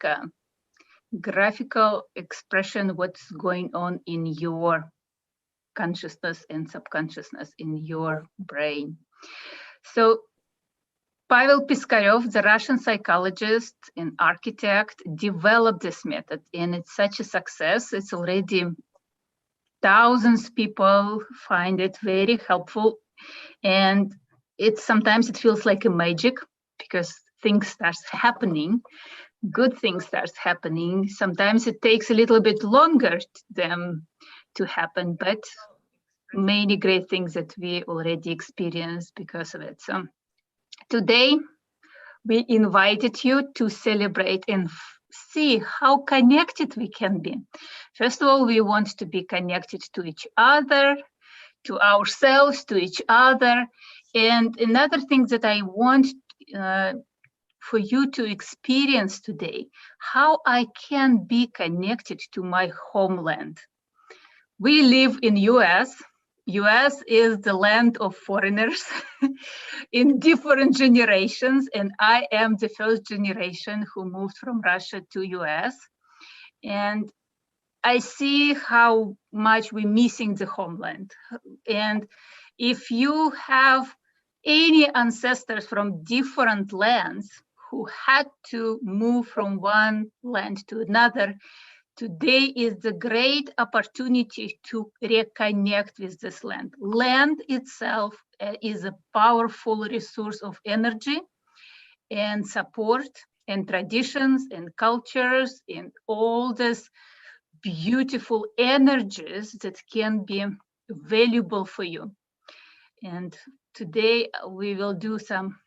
a graphical expression what's going on in your consciousness and subconsciousness in your brain. So Pavel Piskarev, the Russian psychologist and architect, developed this method, and it's such a success. It's already thousands of people find it very helpful, and sometimes it feels like a magic because things start happening, good things start happening. Sometimes it takes a little bit longer them to happen, but many great things that we already experienced because of it. So today we invited you to celebrate and see how connected we can be. First of all, we want to be connected to each other, to ourselves, to each other. And another thing that I want for you to experience today, how I can be connected to my homeland. We live in US. US is the land of foreigners in different generations, and I am the first generation who moved from Russia to US. And I see how much we're missing the homeland. And if you have any ancestors from different lands who had to move from one land to another, today is the great opportunity to reconnect with this land. Land itself is a powerful resource of energy and support and traditions and cultures and all these beautiful energies that can be valuable for you. And today we will do some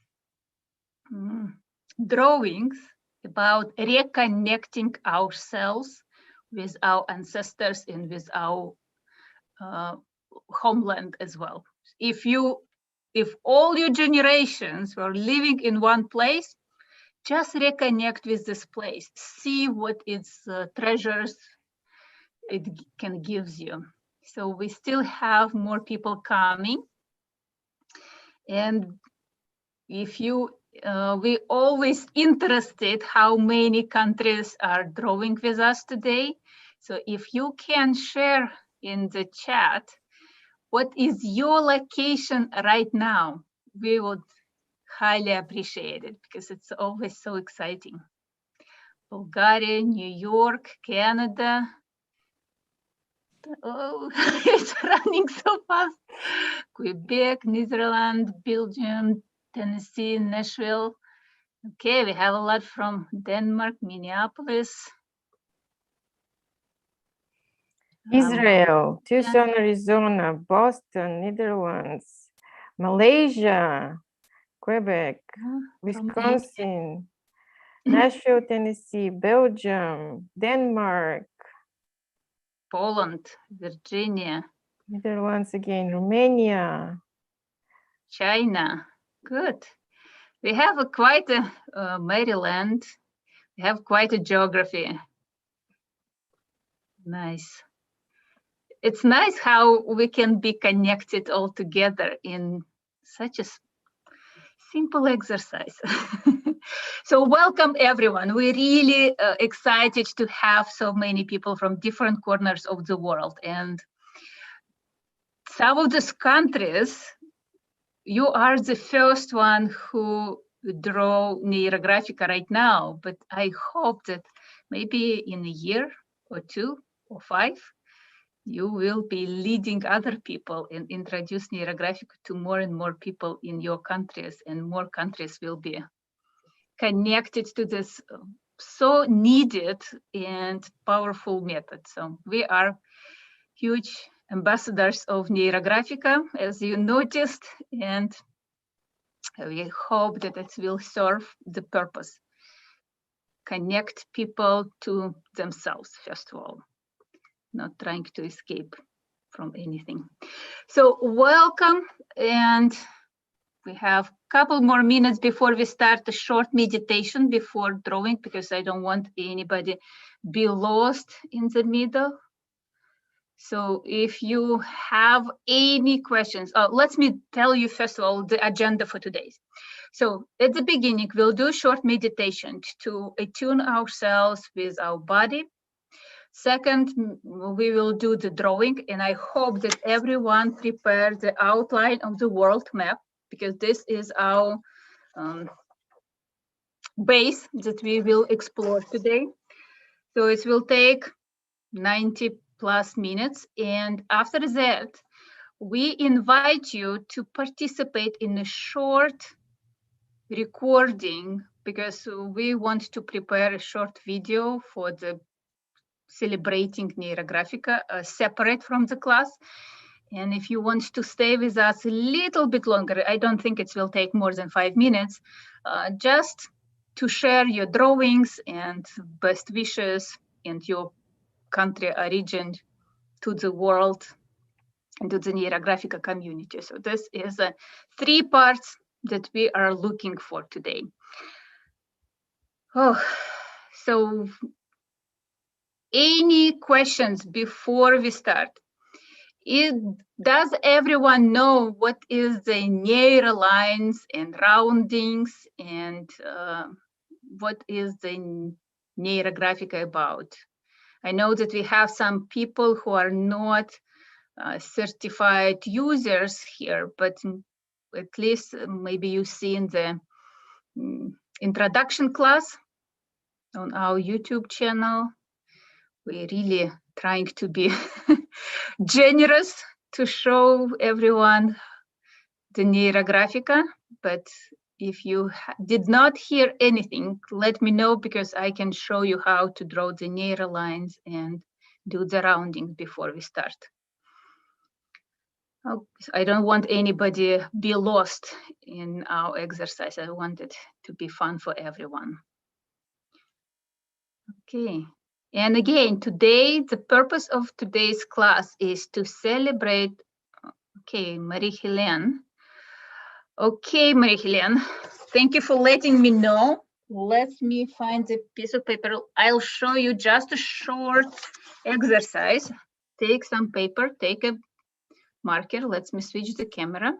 drawings about reconnecting ourselves with our ancestors and with our homeland as well. If all your generations were living in one place, just reconnect with this place. See what its treasures it can give you. So we still have more people coming. And if you we always interested how many countries are drawing with us today. So if you can share in the chat, what is your location right now? We would highly appreciate it because it's always so exciting. Bulgaria, New York, Canada. Oh, it's running so fast. Quebec, Netherlands, Belgium, Tennessee, Nashville. Okay, we have a lot from Denmark, Minneapolis. Israel, Tucson, Arizona, Boston, Netherlands, Malaysia, Quebec, Wisconsin, Nashville, Tennessee, Belgium, Denmark, Poland, Virginia, Netherlands again, Romania, China. Good. We have quite a Maryland. We have quite a geography. Nice. It's nice how we can be connected all together in such a simple exercise. So welcome everyone. We're really excited to have so many people from different corners of the world. And some of these countries, you are the first one who draw Neurographica right now, but I hope that maybe in a year or 2 or 5, you will be leading other people and introduce Neurographic to more and more people in your countries, and more countries will be connected to this so needed and powerful method. So we are huge ambassadors of Neurographica, as you noticed, and we hope that it will serve the purpose. Connect people to themselves, first of all, not trying to escape from anything. So welcome, and we have a couple more minutes before we start a short meditation before drawing, because I don't want anybody be lost in the middle. So if you have any questions, let me tell you first of all the agenda for today. So at the beginning, we'll do a short meditation to attune ourselves with our body. Second, we will do the drawing, and I hope that everyone prepared the outline of the world map, because this is our base that we will explore today. So it will take 90 plus minutes, and after that, we invite you to participate in a short recording, because we want to prepare a short video for the celebrating Neurographica separate from the class. And if you want to stay with us a little bit longer, I don't think it will take more than 5 minutes, just to share your drawings and best wishes and your country origin to the world and to the Neurographica community. So this is 3 parts that we are looking for today. Oh, so any questions before we start? Does everyone know what is the neuro lines and roundings, and what is the Neurographica about? I know that we have some people who are not certified users here, but at least maybe you've seen the introduction class on our YouTube channel. We're really trying to be generous to show everyone the Neurographica, but if you did not hear anything, let me know, because I can show you how to draw the neuro lines and do the rounding before we start. I don't want anybody be lost in our exercise. I want it to be fun for everyone. Okay. And again, today, the purpose of today's class is to celebrate, okay, Marie-Helene. Okay, Marie-Helene, thank you for letting me know. Let me find a piece of paper. I'll show you just a short exercise. Take some paper, take a marker. Let me switch the camera.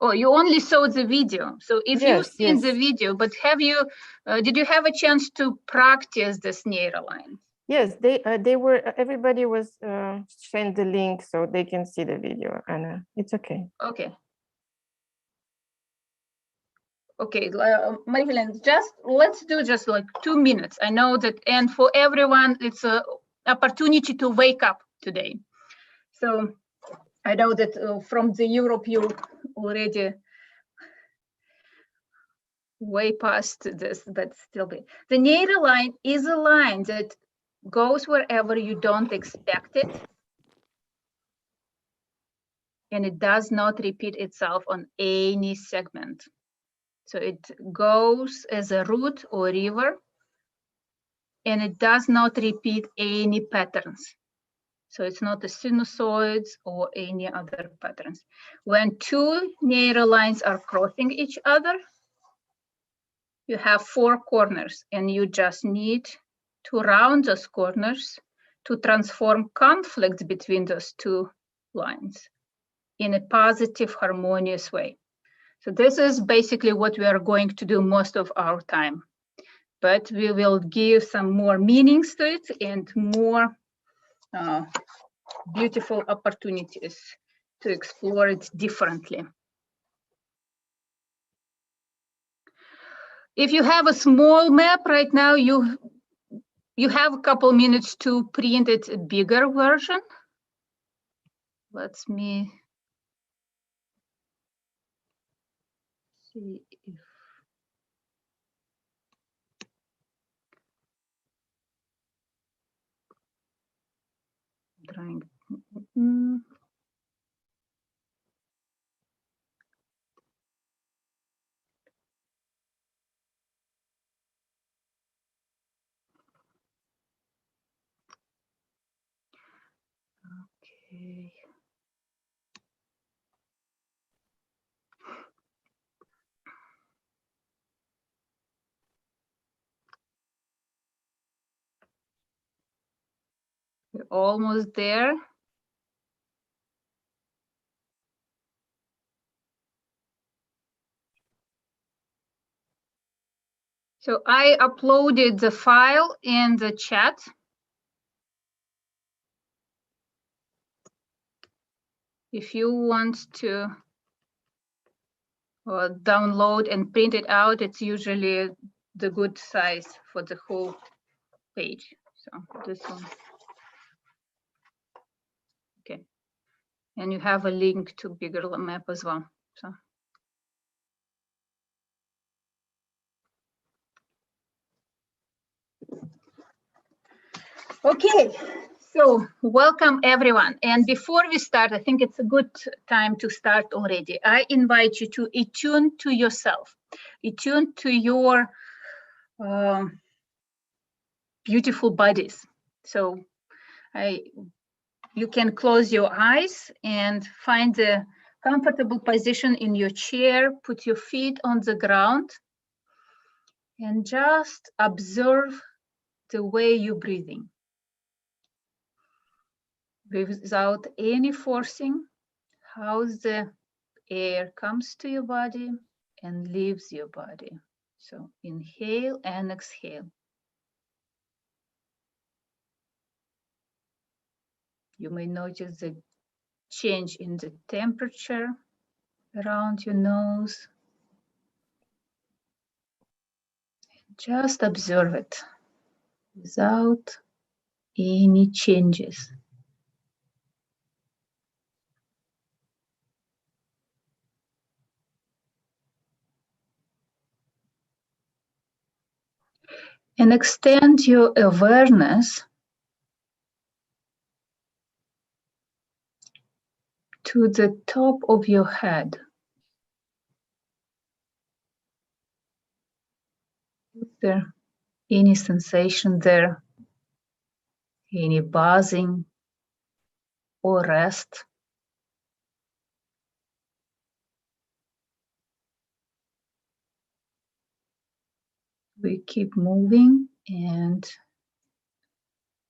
Oh, you only saw the video. So if you've seen the video, but have you, did you have a chance to practice this neuro line? Yes, they were, everybody was sent the link so they can see the video, and it's okay. Okay. Okay, Marie-Helene, let's do just like 2 minutes. I know that, and for everyone, it's an opportunity to wake up today. So I know that from the Europe, you already way past this, but still be. The neuro line is a line that goes wherever you don't expect it. And it does not repeat itself on any segment. So it goes as a root or river, and it does not repeat any patterns. So it's not a sinusoids or any other patterns. When 2 neuro lines are crossing each other, you have 4 corners, and you just need to round those corners to transform conflict between those 2 lines in a positive, harmonious way. So this is basically what we are going to do most of our time, but we will give some more meanings to it and more beautiful opportunities to explore it differently. If you have a small map right now, you have a couple minutes to print it a bigger version. Let me see if drawing. Okay. We almost there. So I uploaded the file in the chat. If you want to download and print it out, it's usually the good size for the whole page. So this one. Okay. And you have a link to bigger map as well. So. Okay, so welcome everyone. And before we start, I think it's a good time to start already. I invite you to attune to yourself, attune to your beautiful bodies. So you can close your eyes and find a comfortable position in your chair, put your feet on the ground, and just observe the way you're breathing. Without any forcing, how the air comes to your body and leaves your body. So inhale and exhale. You may notice the change in the temperature around your nose. Just observe it without any changes. And extend your awareness to the top of your head. Is there any sensation there? Any buzzing or rest? We keep moving and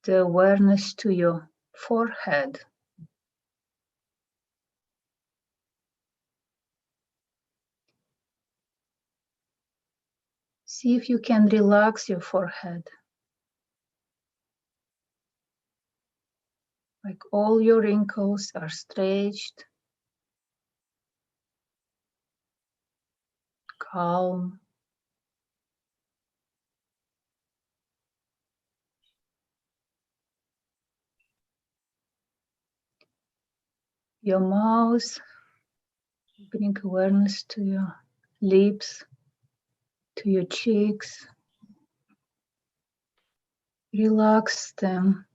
the awareness to your forehead. See if you can relax your forehead. Like all your wrinkles are stretched, calm. Your mouth, bring awareness to your lips, to your cheeks. Relax them.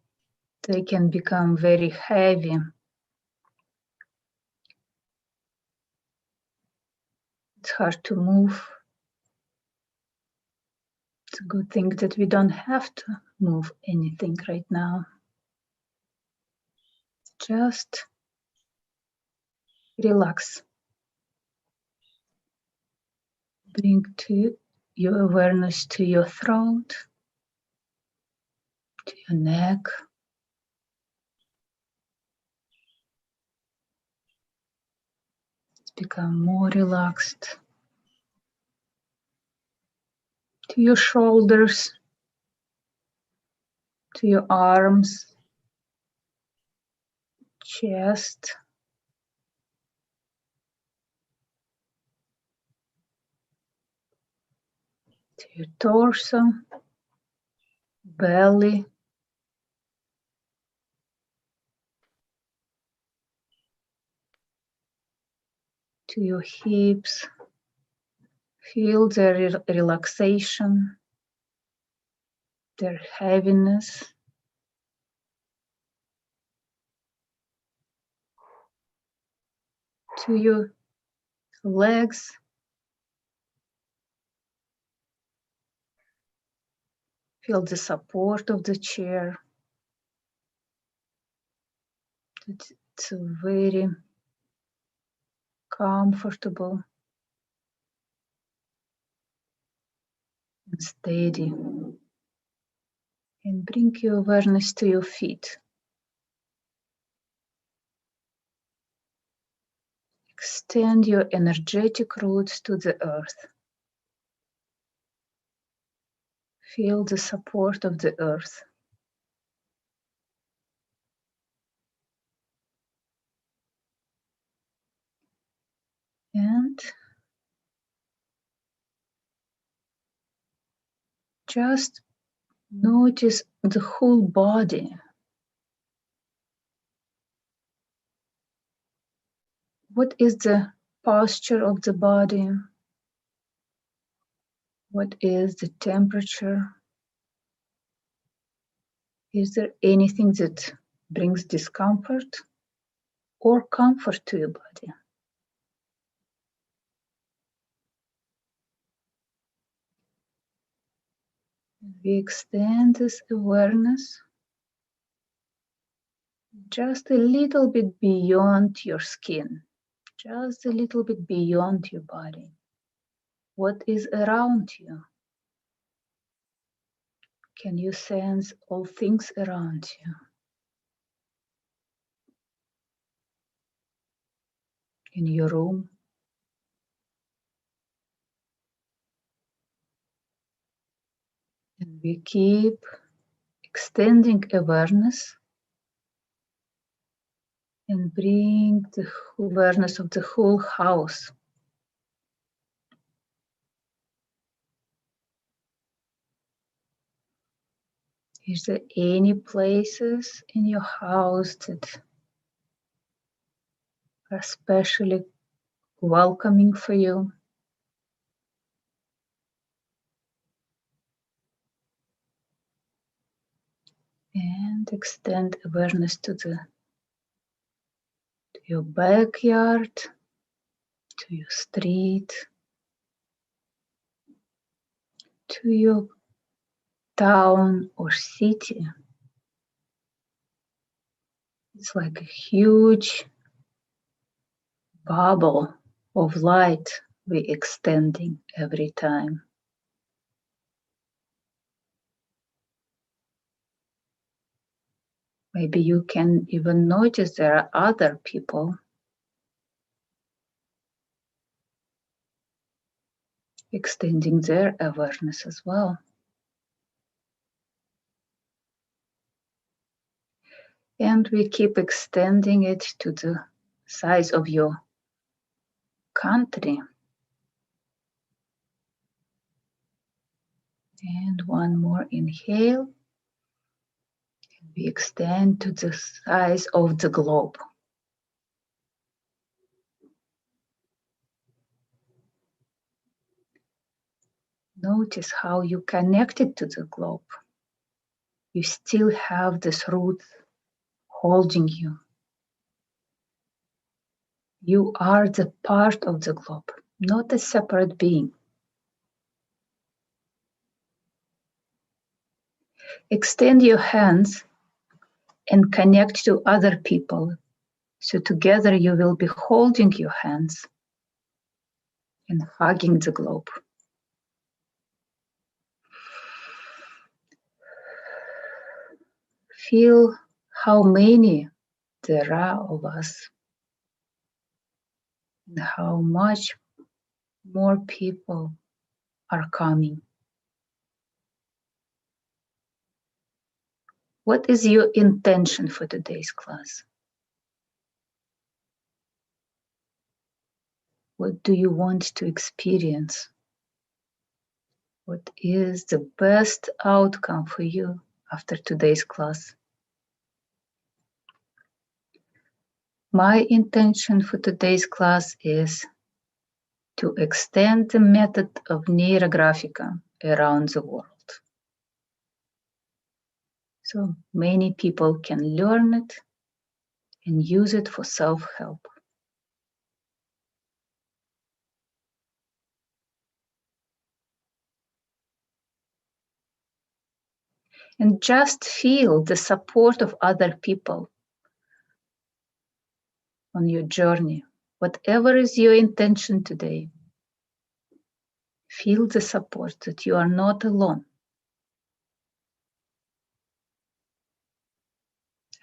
They can become very heavy. It's hard to move. It's a good thing that we don't have to move anything right now. Just relax. Bring to your awareness to your throat, to your neck. Become more relaxed. To your shoulders, to your arms, chest. To your torso, belly. To your hips. Feel their relaxation, their heaviness. To your legs. Feel the support of the chair. It's very comfortable and steady. And bring your awareness to your feet. Extend your energetic roots to the earth. Feel the support of the earth. And just notice the whole body. What is the posture of the body? What is the temperature? Is there anything that brings discomfort or comfort to your body? We extend this awareness just a little bit beyond your skin, just a little bit beyond your body. What is around you? Can you sense all things around you? In your room? And we keep extending awareness and bring the awareness of the whole house. Is there any places in your house that are especially welcoming for you? And extend awareness to your backyard, to your street, to your town or city. It's like a huge bubble of light we're extending every time. Maybe you can even notice there are other people extending their awareness as well. And we keep extending it to the size of your country. And one more inhale. We extend to the size of the globe. Notice how you connected to the globe. You still have this root holding you. You are the part of the globe, not a separate being. Extend your hands and connect to other people. So together you will be holding your hands and hugging the globe. Feel how many there are of us and how much more people are coming. What is your intention for today's class? What do you want to experience? What is the best outcome for you after today's class? My intention for today's class is to extend the method of Neurographica around the world. So many people can learn it and use it for self-help. And just feel the support of other people on your journey. Whatever is your intention today, feel the support that you are not alone.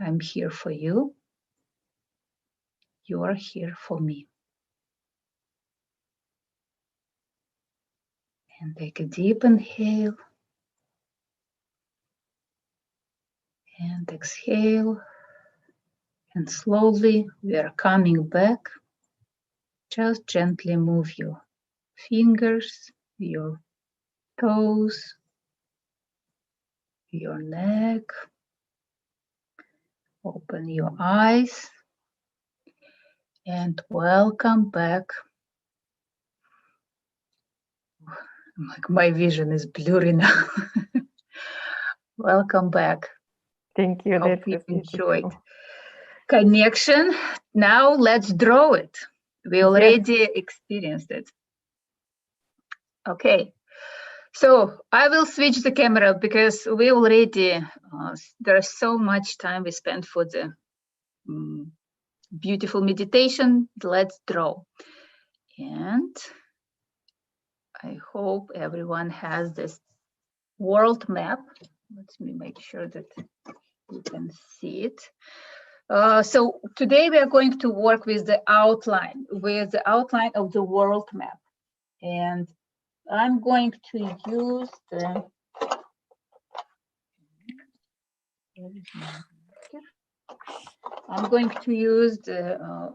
I'm here for you. You are here for me. And take a deep inhale. And exhale. And slowly we are coming back. Just gently move your fingers, your toes, your neck. Open your eyes. And welcome back. Like my vision is blurry now. Welcome back. Thank you. Hope That you was enjoyed. beautiful. Connection. Now let's draw it. We already experienced it. Okay. So I will switch the camera because we already, there's so much time we spent for the beautiful meditation. Let's draw. And I hope everyone has this world map. Let me make sure that you can see it. So today we are going to work with the outline of the world map. And I'm going to use the,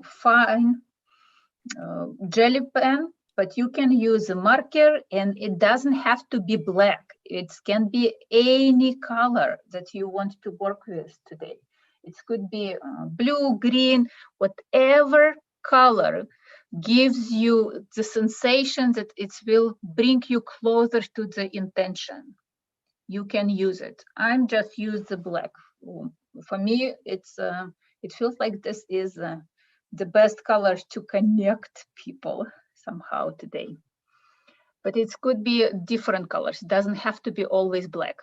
fine jelly pen, but you can use a marker and it doesn't have to be black. It can be any color that you want to work with today. It could be blue, green, whatever color gives you the sensation that it will bring you closer to the intention. You can use it. I'm just use the black. For me, it feels like this is the best color to connect people somehow today. But it could be different colors. It doesn't have to be always black.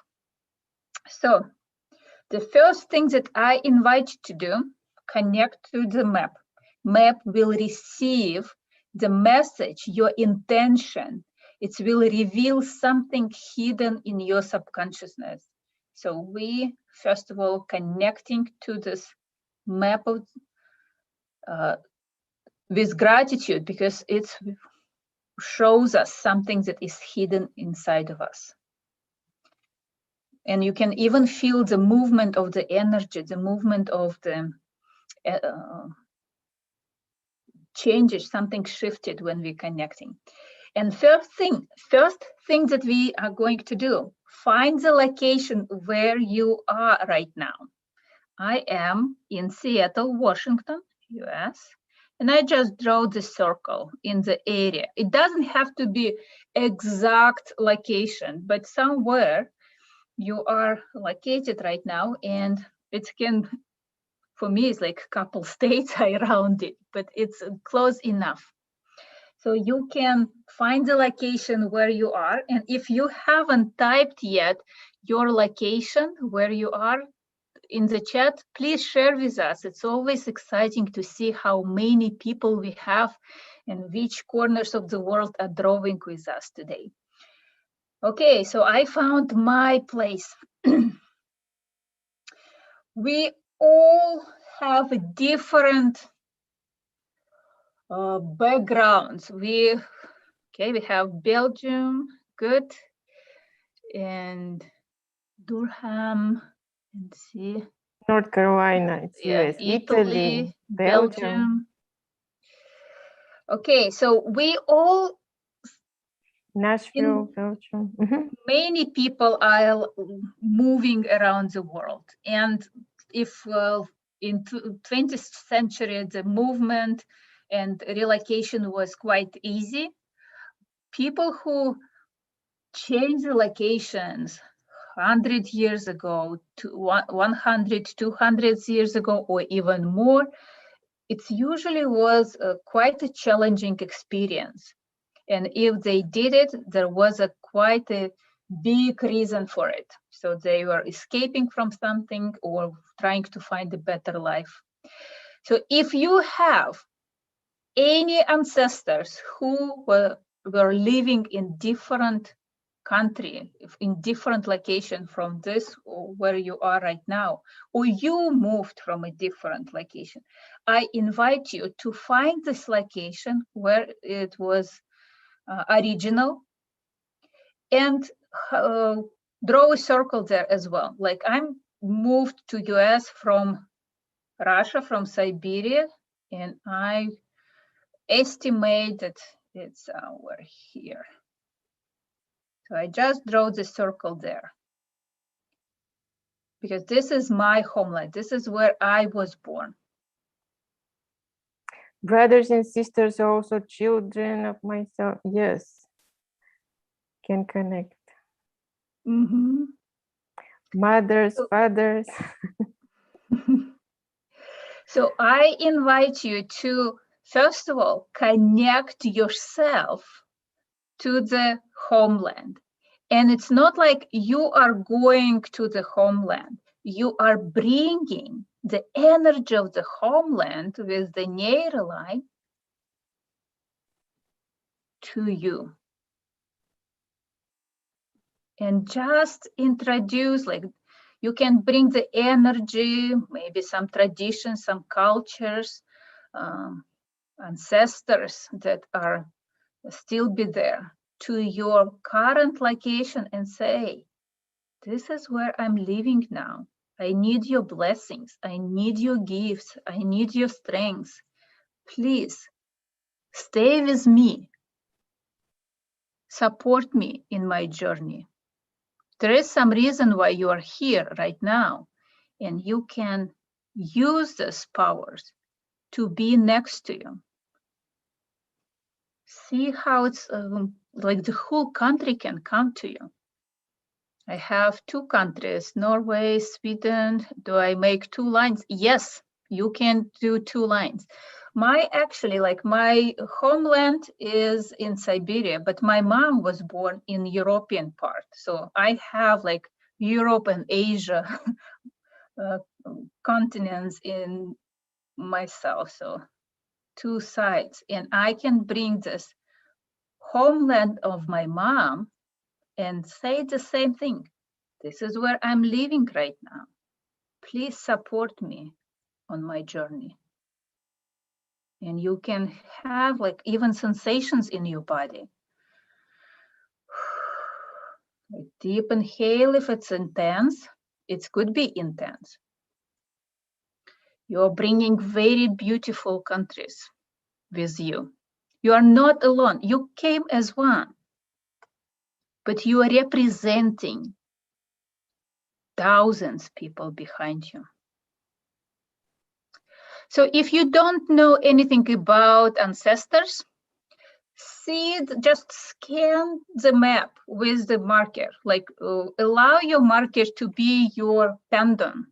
So the first thing that I invite you to do, connect to the map. Map will receive the message, your intention. It will reveal something hidden in your subconsciousness. So we, first of all, connecting to this map of, with gratitude, because it shows us something that is hidden inside of us. And you can even feel the movement of the energy, the movement of the changes, something shifted when we're connecting. And first thing that we are going to do, find the location where you are right now. I am in Seattle, Washington, US, and I just draw the circle in the area. It doesn't have to be exact location, but somewhere you are located right now, and it can, for me, it's like a couple states around it, but it's close enough. So you can find the location where you are. And if you haven't typed yet your location where you are in the chat, please share with us. It's always exciting to see how many people we have and which corners of the world are drawing with us today. Okay, so I found my place. We all have different backgrounds. We have Belgium, good, and Durham, and see. North Carolina, it's US, Italy, Belgium. Okay, so we all, Nashville, Belgium. Many people are moving around the world. And if in 20th century, the movement and relocation was quite easy, people who changed the locations 100 years ago, to 100, 200 years ago, or even more, it usually was quite a challenging experience. And if they did it, there was quite a big reason for it. So they were escaping from something or trying to find a better life. So if you have any ancestors who were living in different country, in different location from this or where you are right now, or you moved from a different location, I invite you to find this location where it was original, and draw a circle there as well. Like I'm moved to US from Russia, from Siberia, and I estimate that it's over here. So I just draw the circle there, because this is my homeland. This is where I was born. Brothers and sisters are also children of myself. Yes, can connect. Mm-hmm. Mothers, fathers. So I invite you to, first of all, connect yourself to the homeland. And it's not like you are going to the homeland. You are bringing the energy of the homeland with the Neuro line to you. And just introduce, like, you can bring the energy, maybe some traditions, some cultures, ancestors that are still be there, to your current location and say, this is where I'm living now. I need your blessings. I need your gifts. I need your strength. Please stay with me. Support me in my journey. There is some reason why you are here right now, and you can use these powers to be next to you. See how it's like the whole country can come to you. I have 2 countries, Norway, Sweden. Do I make 2 lines? Yes, you can do 2 lines. My homeland is in Siberia, but my mom was born in European part. So I have like Europe and Asia continents in myself. So 2 sides, and I can bring this homeland of my mom and say the same thing. This is where I'm living right now. Please support me on my journey. And you can have like even sensations in your body. Like deep inhale if it's intense. It could be intense. You're bringing very beautiful countries with you. You are not alone. You came as one, but you are representing thousands of people behind you. So if you don't know anything about ancestors, just scan the map with the marker, like allow your marker to be your pendulum,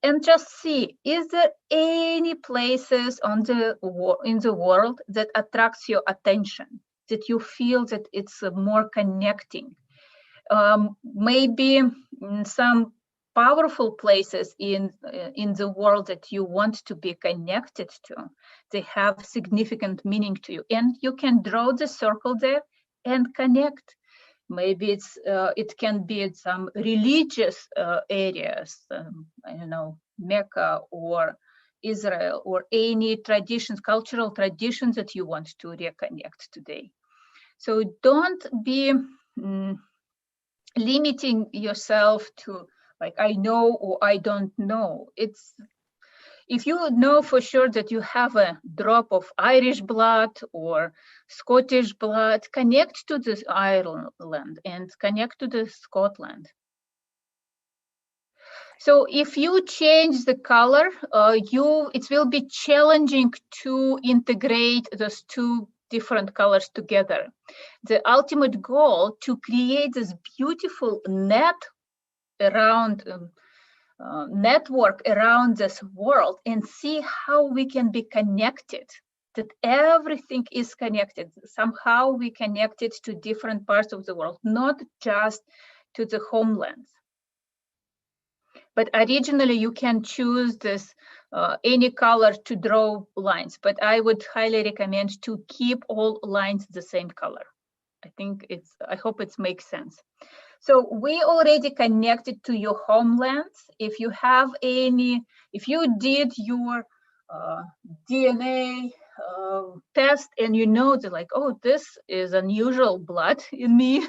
and just see, is there any places in the world that attracts your attention, that you feel that it's more connecting? Maybe some powerful places in the world that you want to be connected to, they have significant meaning to you, and you can draw the circle there and connect. Maybe it can be in some religious areas, I don't know, Mecca or Israel, or any traditions, cultural traditions that you want to reconnect today. So don't be limiting yourself to like, I know or I don't know. It's, if you know for sure that you have a drop of Irish blood or Scottish blood, connect to this Ireland and connect to the Scotland. So if you change the color, it will be challenging to integrate those 2 different colors together. The ultimate goal to create this beautiful network around this world and see how we can be connected, that everything is connected. Somehow we connected to different parts of the world, not just to the homelands. But originally you can choose this any color to draw lines, but I would highly recommend to keep all lines the same color. I hope it makes sense. So we already connected to your homelands. If you did your DNA test and you know that like, oh, this is unusual blood in me.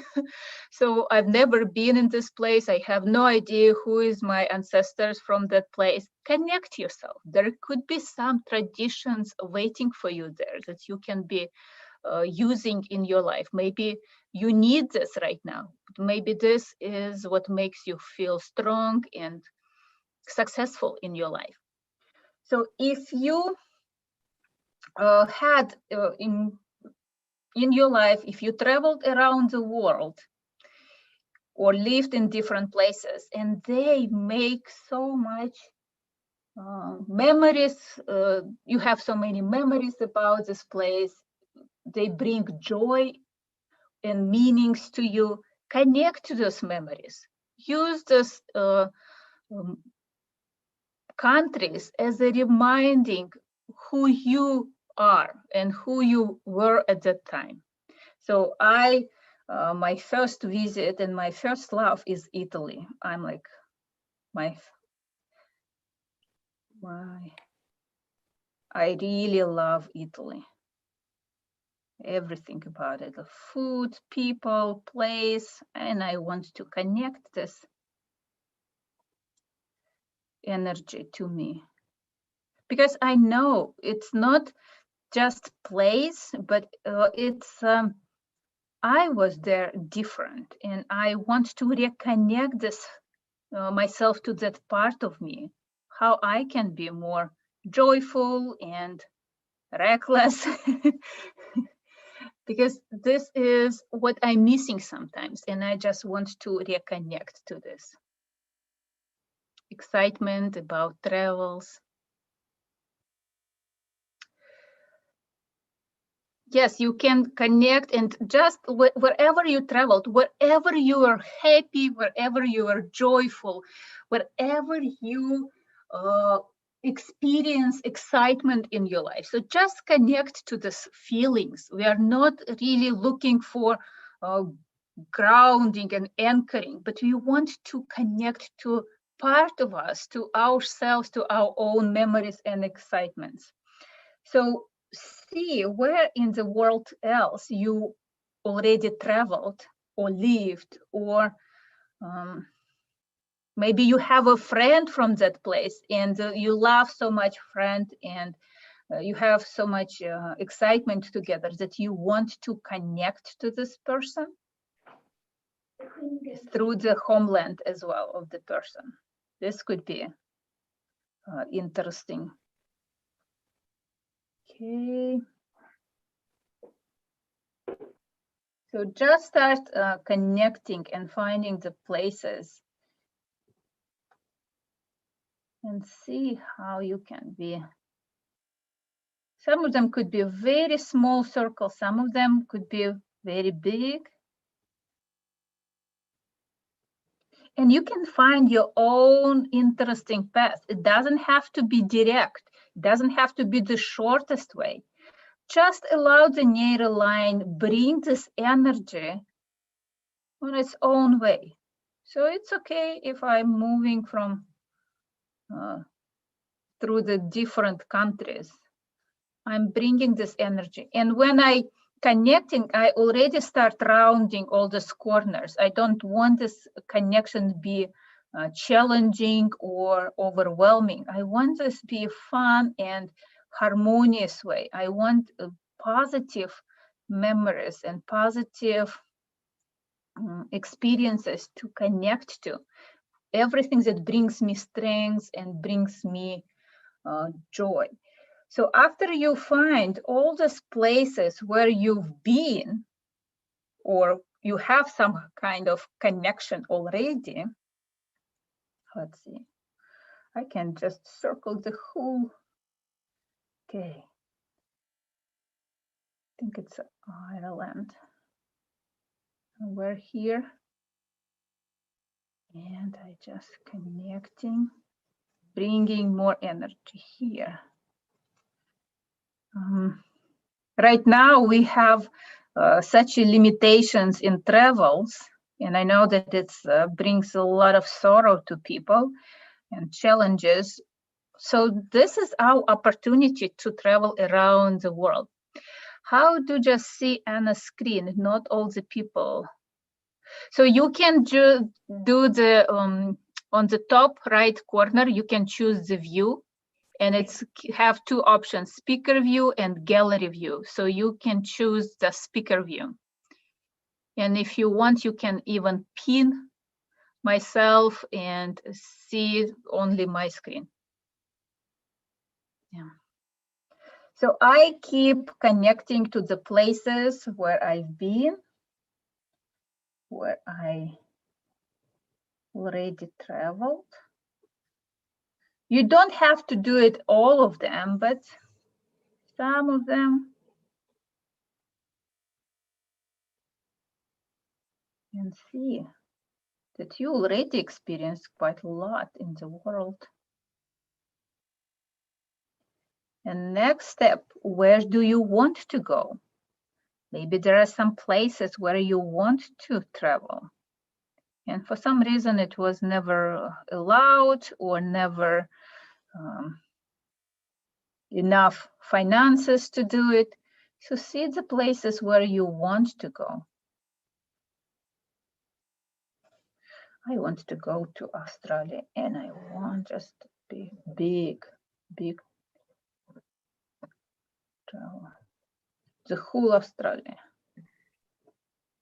So I've never been in this place. I have no idea who is my ancestors from that place. Connect yourself. There could be some traditions waiting for you there that you can be using in your life. Maybe you need this right now. Maybe this is what makes you feel strong and successful in your life. So if you had in your life, if you traveled around the world or lived in different places and they make so much memories, you have so many memories about this place, they bring joy and meanings to you, connect to those memories. Use those countries as a reminding who you are and who you were at that time. So my first visit and my first love is Italy. I'm like, I really love Italy. Everything about it, the food, people, place, and I want to connect this energy to me. Because I know it's not just place, but it's I was there different, and I want to reconnect this myself to that part of me, how I can be more joyful and reckless, because this is what I'm missing sometimes, and I just want to reconnect to this excitement about travels. Yes, you can connect, and just wherever you traveled, wherever you are happy, wherever you are joyful, wherever you experience excitement in your life. So just connect to these feelings. We are not really looking for grounding and anchoring, but we want to connect to part of us, to ourselves, to our own memories and excitements. So see where in the world else you already traveled or lived, or maybe you have a friend from that place and you love so much friend, and you have so much excitement together that you want to connect to this person through the homeland as well of the person. This could be interesting. Okay. So just start connecting and finding the places and see how you can be. Some of them could be a very small circle. Some of them could be very big. And you can find your own interesting path. It doesn't have to be direct. It doesn't have to be the shortest way. Just allow the neuro line bring this energy on its own way. So it's okay if I'm moving from through the different countries. I'm bringing this energy. And when I connecting, I already start rounding all these corners. I don't want this connection to be challenging or overwhelming. I want this to be fun and harmonious way. I want positive memories and positive experiences to connect to. Everything that brings me strength and brings me joy. So after you find all these places where you've been, or you have some kind of connection already, let's see, I can just circle the whole, okay. I think it's Ireland. We're here. And I just connecting, bringing more energy here. Right now we have such limitations in travels, and I know that it brings a lot of sorrow to people and challenges. So this is our opportunity to travel around the world. How to just see on a screen, not all the people. So you can do the, on the top right corner, you can choose the view, and it's have two options, speaker view and gallery view. So you can choose the speaker view. And if you want, you can even pin myself and see only my screen. Yeah. So I keep connecting to the places where I've been, where I already traveled. You don't have to do it all of them, but some of them. And see that you already experienced quite a lot in the world. And next step, where do you want to go? Maybe there are some places where you want to travel. And for some reason, it was never allowed or never enough finances to do it. So see the places where you want to go. I want to go to Australia, and I want just to be big travel. The whole Australia.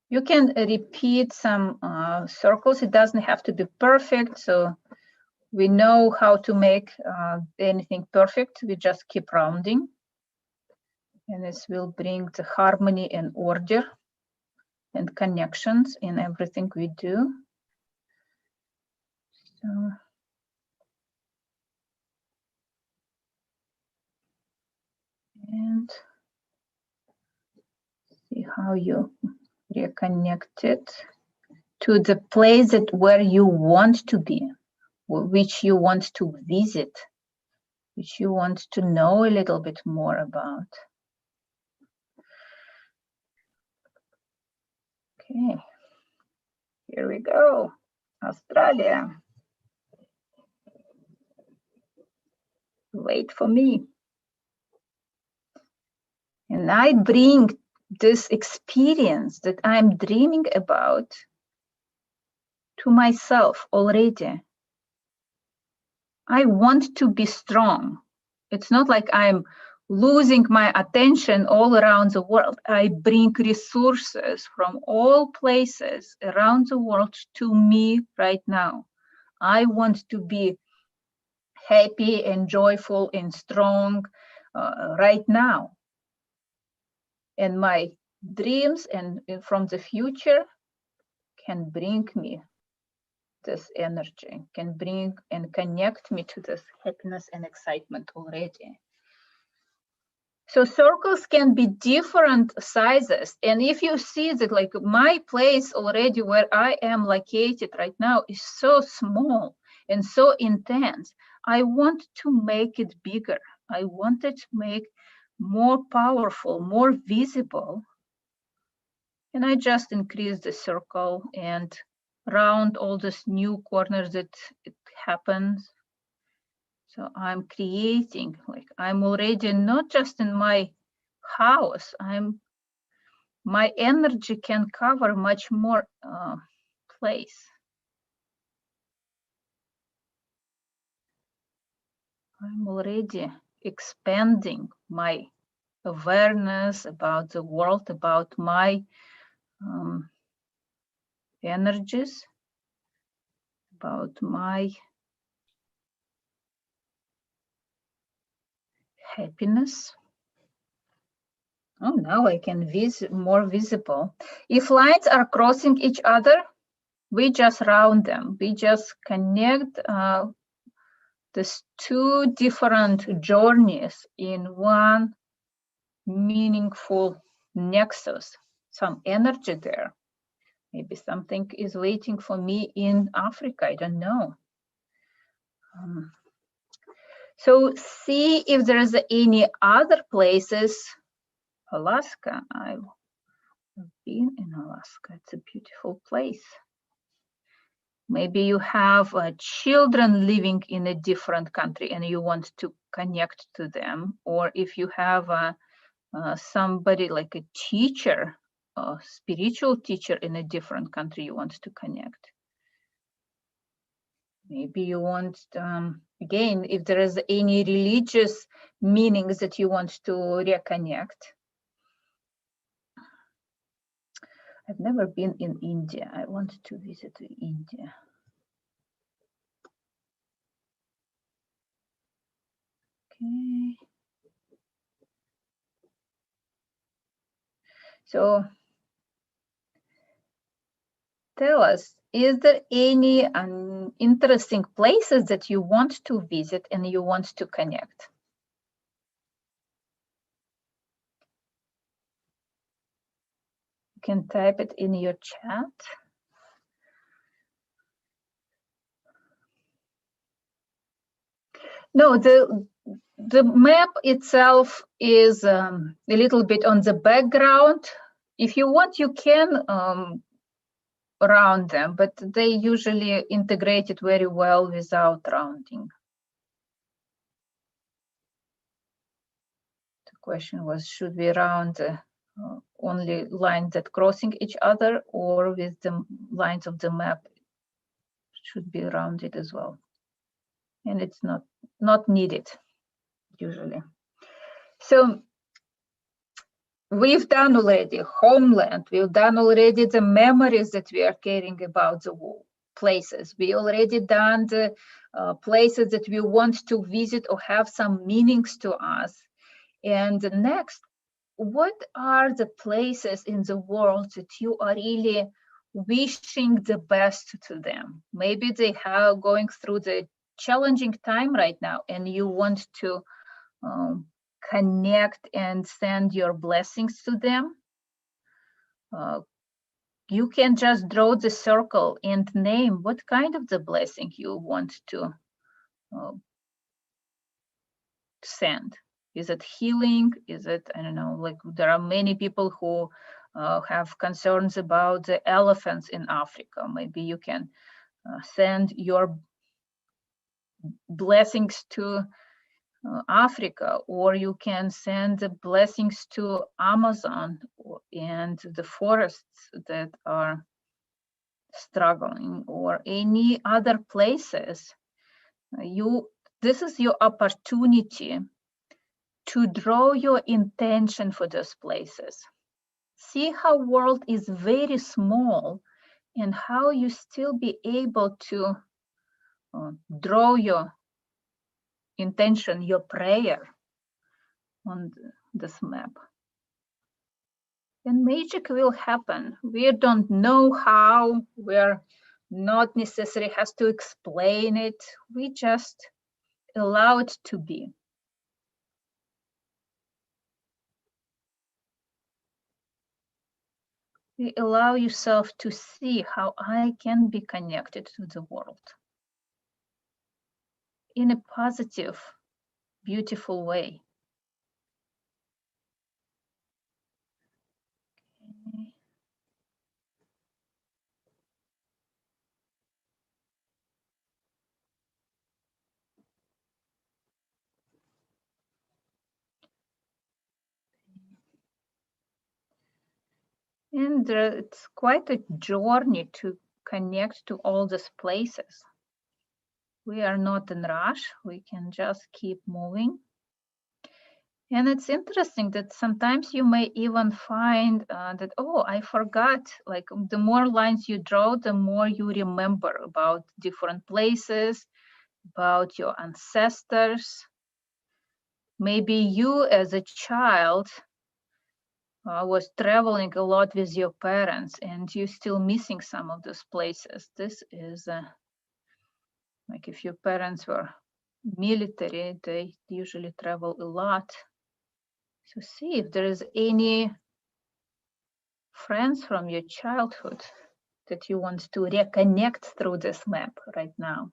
You can repeat some circles. It doesn't have to be perfect. So we know how to make anything perfect. We just keep rounding. And this will bring the harmony and order and connections in everything we do. So, and see how you reconnect it to the place that where you want to be, which you want to visit, which you want to know a little bit more about. Okay, here we go, Australia. Wait for me. And I bring this experience that I'm dreaming about to myself already. I want to be strong. It's not like I'm losing my attention all around the world. I bring resources from all places around the world to me right now. I want to be happy and joyful and strong right now. And my dreams and from the future can bring me this energy, can bring and connect me to this happiness and excitement already. So circles can be different sizes. And if you see that, like my place already where I am located right now is so small and so intense, I want to make it bigger. I want it to make more powerful, more visible. And I just increase the circle and round all these new corners that it happens. So I'm creating, like I'm already not just in my house, my energy can cover much more place. I'm already expanding my awareness about the world, about my energies, about my happiness. Oh, now I can more visible. If lines are crossing each other, we just round them. We just connect these two different journeys in one meaningful nexus, some energy there. Maybe something is waiting for me in Africa, I don't know. So see if there's any other places. Alaska, I've been in Alaska, it's a beautiful place. Maybe you have children living in a different country and you want to connect to them. Or if you have somebody like a teacher, a spiritual teacher in a different country you want to connect. Maybe you want, again, if there is any religious meanings that you want to reconnect. I've never been in India. I want to visit India. Okay. So tell us, is there any interesting places that you want to visit and you want to connect? You can type it in your chat. No, the map itself is a little bit on the background. If you want, you can round them, but they usually integrate it very well without rounding. The question was, should we round only lines that crossing each other, or with the lines of the map should be rounded as well? And it's not needed usually. So we've done already homeland, we've done already the memories that we are caring about the places. We already done the places that we want to visit or have some meanings to us. And next, what are the places in the world that you are really wishing the best to them? Maybe they are going through the challenging time right now and you want to connect and send your blessings to them. You can just draw the circle and name what kind of the blessing you want to send. Is it healing? Is it, I don't know, like there are many people who have concerns about the elephants in Africa. Maybe you can send your blessings to Africa, or you can send the blessings to Amazon and the forests that are struggling, or any other places. This is your opportunity to draw your intention for those places. See how world is very small and how you still be able to draw your intention, your prayer on this map. And magic will happen. We don't know how, we're not necessarily has to explain it. We just allow it to be. You allow yourself to see how I can be connected to the world in a positive, beautiful way. Okay. And it's quite a journey to connect to all these places. We are not in rush, we can just keep moving. And it's interesting that sometimes you may even find that, oh, I forgot, like the more lines you draw, the more you remember about different places, about your ancestors. Maybe you as a child was traveling a lot with your parents and you're still missing some of those places. This is like if your parents were military, they usually travel a lot. So see if there is any friends from your childhood that you want to reconnect through this map right now.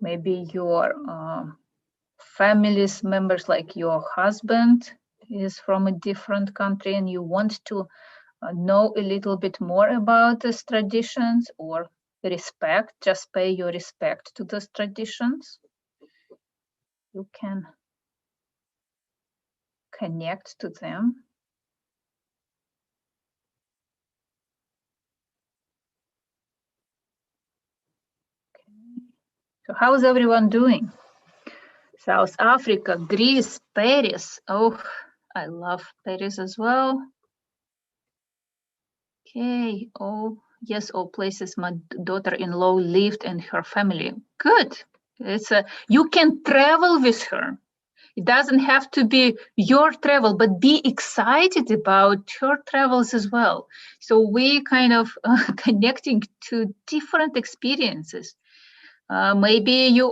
maybe your family's members, like your husband is from a different country and you want to know a little bit more about these traditions, or respect, just pay your respect to those traditions. You can connect to them. Okay. So how's everyone doing? South Africa, Greece, Paris. Oh, I love Paris as well. Okay, oh yes, all places my daughter-in-law lived and her family. Good. It's you can travel with her. It doesn't have to be your travel, but be excited about her travels as well. So we kind of connecting to different experiences. Maybe you,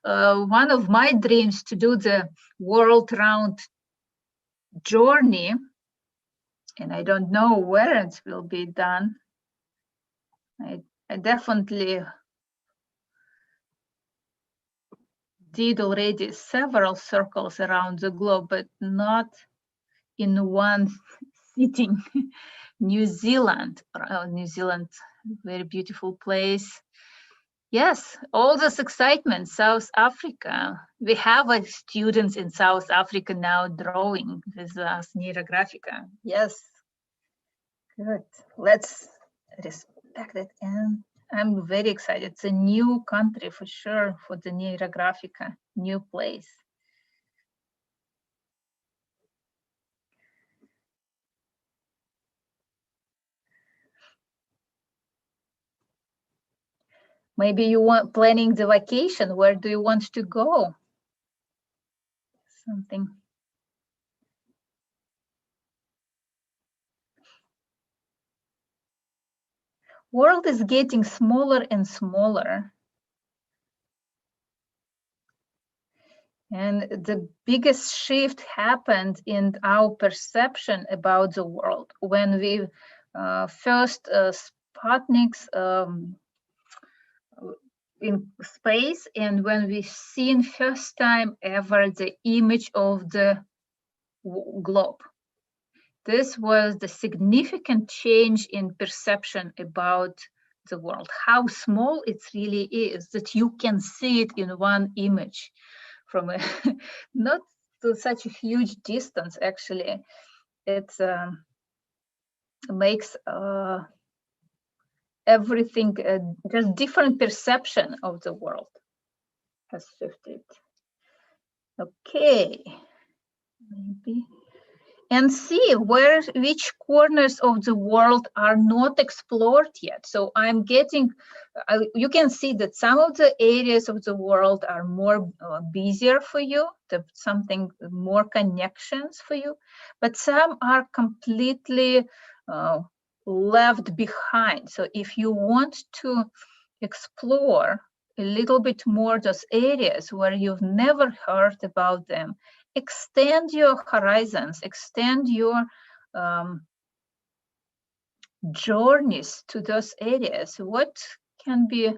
one of my dreams to do the world round journey, and I don't know where it will be done. I definitely did already several circles around the globe, but not in one sitting. New Zealand, very beautiful place. Yes, all this excitement. South Africa. We have students in South Africa now drawing with us, Neurographica. Yes, good. Let's respect it. And I'm very excited. It's a new country for sure for the Neurographica, new place. Maybe you want planning the vacation. Where do you want to go? Something. World is getting smaller and smaller. And the biggest shift happened in our perception about the world when we first Sputniks in space, and when we seen first time ever the image of the globe. This was the significant change in perception about the world, how small it really is, that you can see it in one image from a not to such a huge distance. Actually, it makes everything just different perception of the world has shifted. Okay, maybe. And see which corners of the world are not explored yet. So I'm getting, you can see that some of the areas of the world are more busier for you, something more connections for you, but some are completely left behind. So if you want to explore a little bit more those areas where you've never heard about them, extend your horizons, extend your journeys to those areas. What can be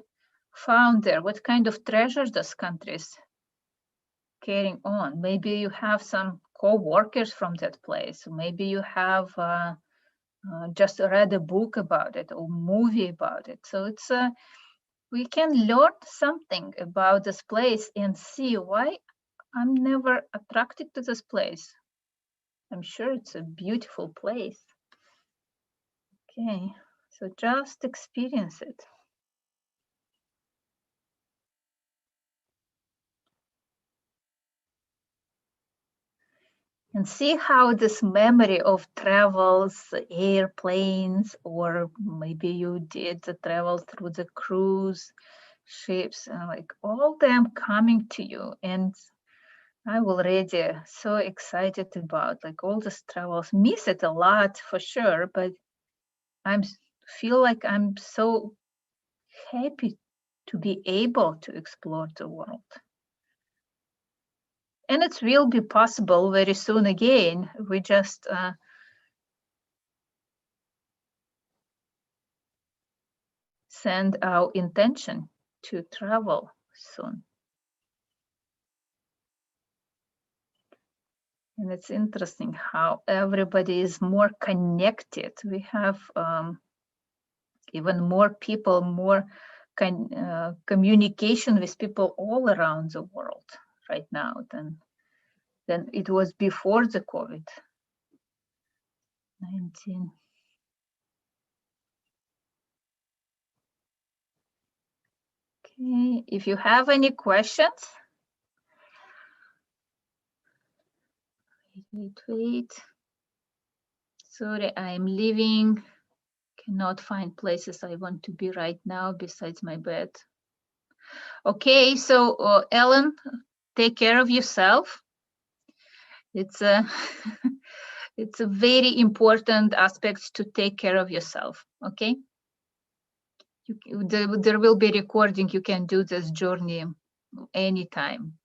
found there? What kind of treasures those countries carrying on? Maybe you have some co-workers from that place. Maybe you have just read a book about it or movie about it. So it's we can learn something about this place and see why I'm never attracted to this place. I'm sure it's a beautiful place. Okay, so just experience it. And see how this memory of travels, airplanes, or maybe you did the travel through the cruise ships, and like all them coming to you. And I'm already so excited about like all these travels. Miss it a lot for sure, but I feel like I'm so happy to be able to explore the world. And it will be possible very soon again. We just send our intention to travel soon. And it's interesting how everybody is more connected. We have even more people, more communication with people all around the world right now than it was before the COVID-19. Okay, if you have any questions, wait. Sorry, I'm leaving. Cannot find places I want to be right now besides my bed. Okay, so Ellen, take care of yourself. It's a it's a very important aspect to take care of yourself. Okay, there will be recording. You can do this journey anytime.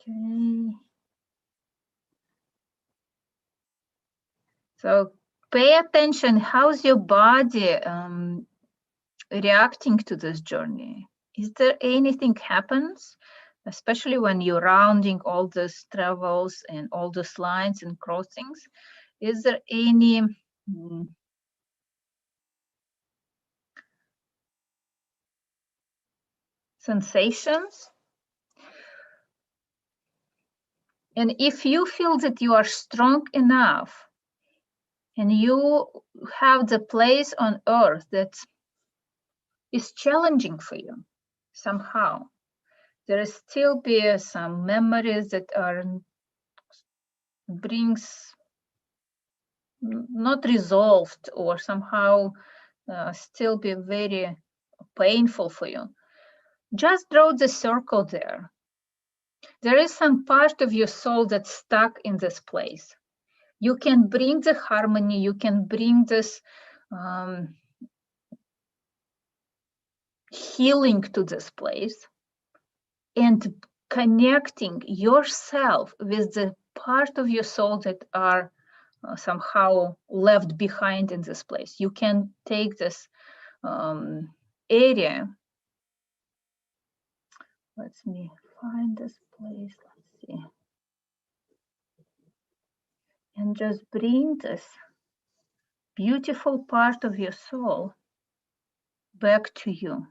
Okay. So pay attention. How's your body reacting to this journey? Is there anything happens, especially when you're rounding all these travels and all those lines and crossings? Is there any sensations? And if you feel that you are strong enough and you have the place on earth that is challenging for you somehow, there is still be some memories that are brings not resolved or somehow still be very painful for you. Just draw the circle there. There is some part of your soul that's stuck in this place. You can bring the harmony, you can bring this healing to this place and connecting yourself with the part of your soul that are somehow left behind in this place. You can take this area. Let me find this place. Let's see. And just bring this beautiful part of your soul back to you.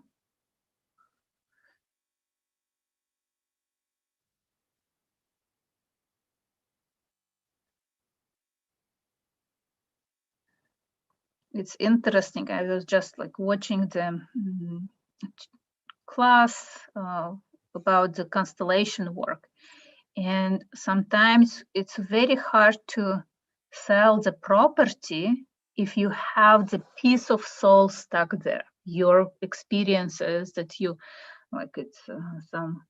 It's interesting. I was just like watching the class about the constellation work. And sometimes it's very hard to sell the property if you have the piece of soul stuck there. Your experiences that you, like it's some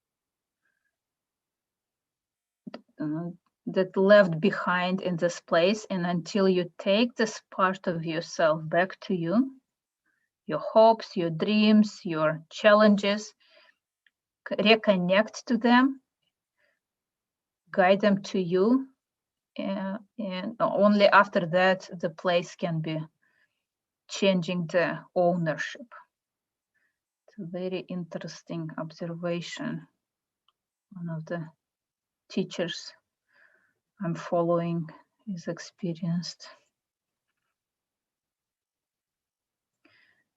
that left behind in this place. And until you take this part of yourself back to you, your hopes, your dreams, your challenges, reconnect to them, guide them to you, and only after that the place can be changing the ownership. It's a very interesting observation. One of the teachers I'm following is experienced.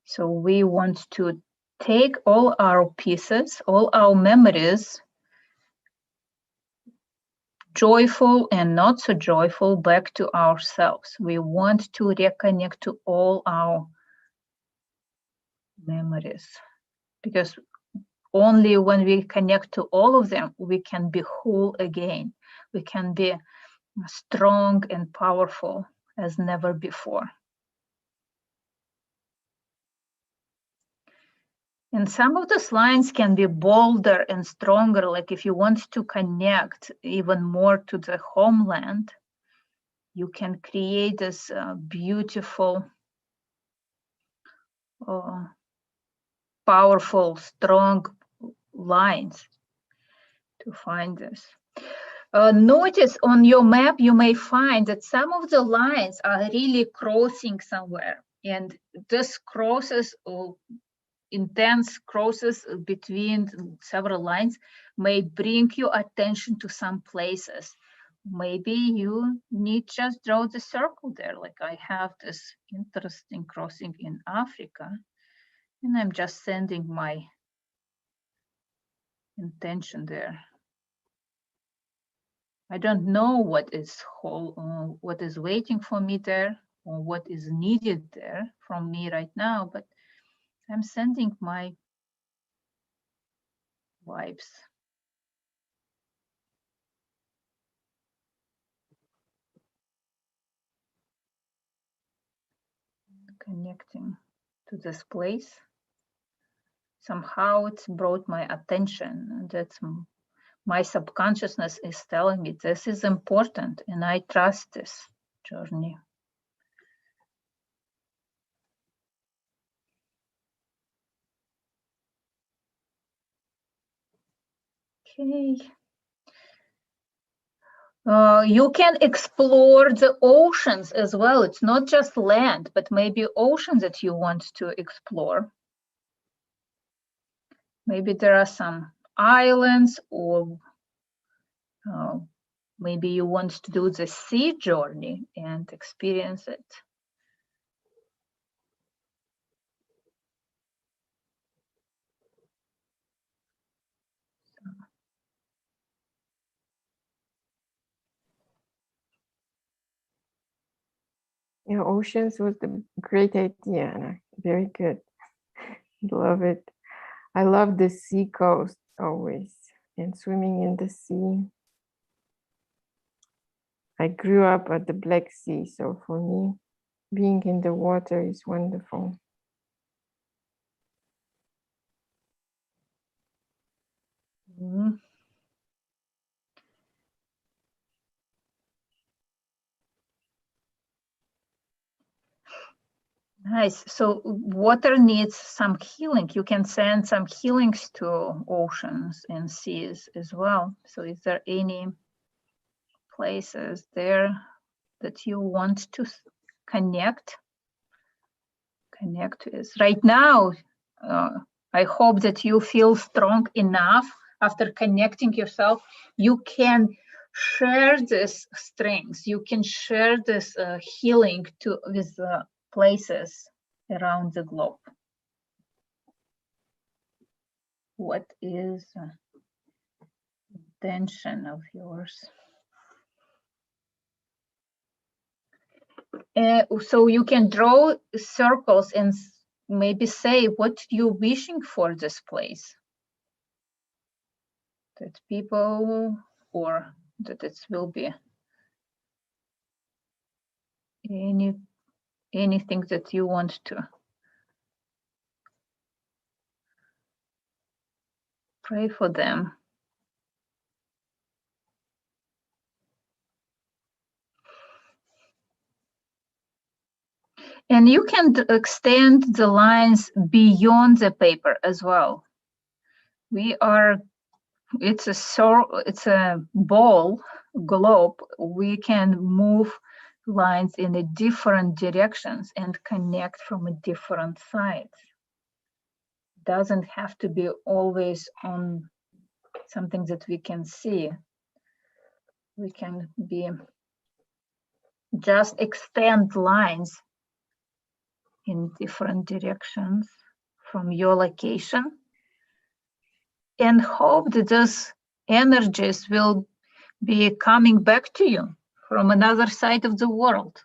So we want to take all our pieces, all our memories, joyful and not so joyful, back to ourselves. We want to reconnect to all our memories, because only when we connect to all of them, we can be whole again. We can be strong and powerful as never before. And some of those lines can be bolder and stronger, like if you want to connect even more to the homeland, you can create this beautiful, powerful, strong lines to find this. Notice on your map, you may find that some of the lines are really crossing somewhere. And this crosses, intense crosses between several lines may bring your attention to some places. Maybe you need just draw the circle there. Like I have this interesting crossing in Africa, and I'm just sending my intention there. I don't know what is waiting for me there or what is needed there from me right now, but I'm sending my vibes. Connecting to this place. Somehow it's brought my attention. That's my subconsciousness is telling me this is important and I trust this journey. Okay. You can explore the oceans as well. It's not just land, but maybe ocean that you want to explore. Maybe there are some islands, or maybe you want to do the sea journey and experience it. Yeah, oceans was a great idea, Anna. Very good. Love it. I love the sea coast always and swimming in the sea. I grew up at the Black Sea, so for me, being in the water is wonderful. Mm. Nice. So water needs some healing. You can send some healings to oceans and seas as well. So is there any places there that you want to connect with? Right now, I hope that you feel strong enough after connecting yourself. You can share this strength. You can share this healing with places around the globe. What is intention of yours? So you can draw circles and maybe say what you're wishing for this place. That people, or that it will be anything that you want to pray for them. And you can extend the lines beyond the paper as well. It's a ball, globe. We can move lines in a different directions and connect from a different sides. Doesn't have to be always on something that we can see. We can be just extend lines in different directions from your location and hope that those energies will be coming back to you from another side of the world.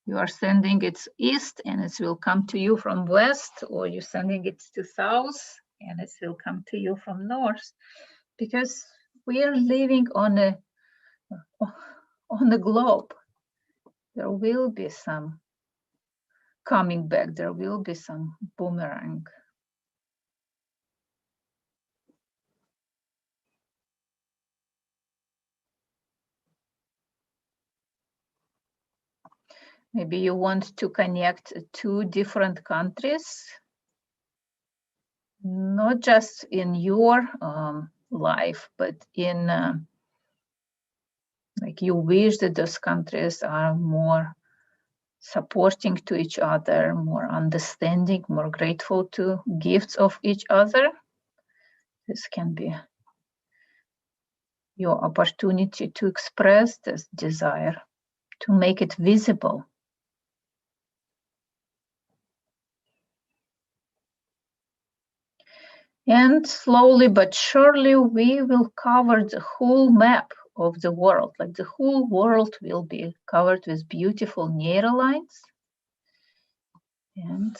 You are sending it east and it will come to you from west, or you're sending it to south and it will come to you from north, because we are living on a globe. There will be some coming back. There will be some boomerang. Maybe you want to connect two different countries, not just in your life, but in Like you wish that those countries are more supporting to each other, more understanding, more grateful to gifts of each other. This can be your opportunity to express this desire, to make it visible. And slowly but surely, we will cover the whole map of the world. Like the whole world will be covered with beautiful neurolines. And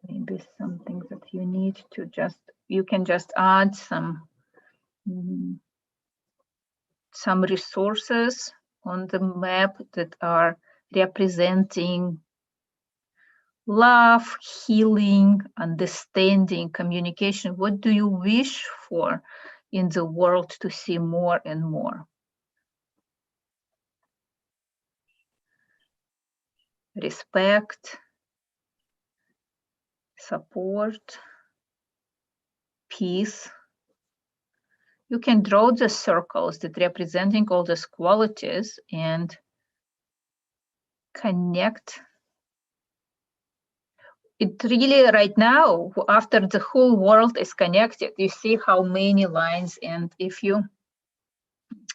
maybe something that you need to you can just add some resources on the map that are representing love, healing, understanding, communication. What do you wish for in the world to see more and more? Respect, support, peace. You can draw the circles that representing all these qualities and connect. It really, right now, after the whole world is connected, you see how many lines, and if you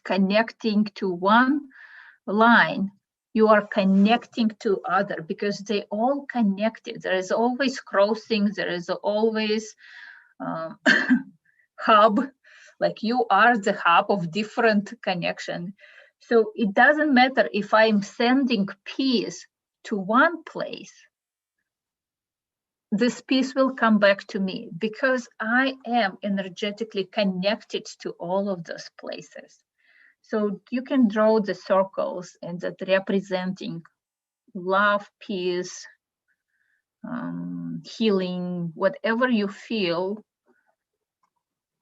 connecting to one line, you are connecting to other because they all connected. There is always crossing, there is always hub, like you are the hub of different connection. So it doesn't matter if I'm sending peace to one place, this peace will come back to me because I am energetically connected to all of those places. So you can draw the circles and that representing love, peace, healing, whatever you feel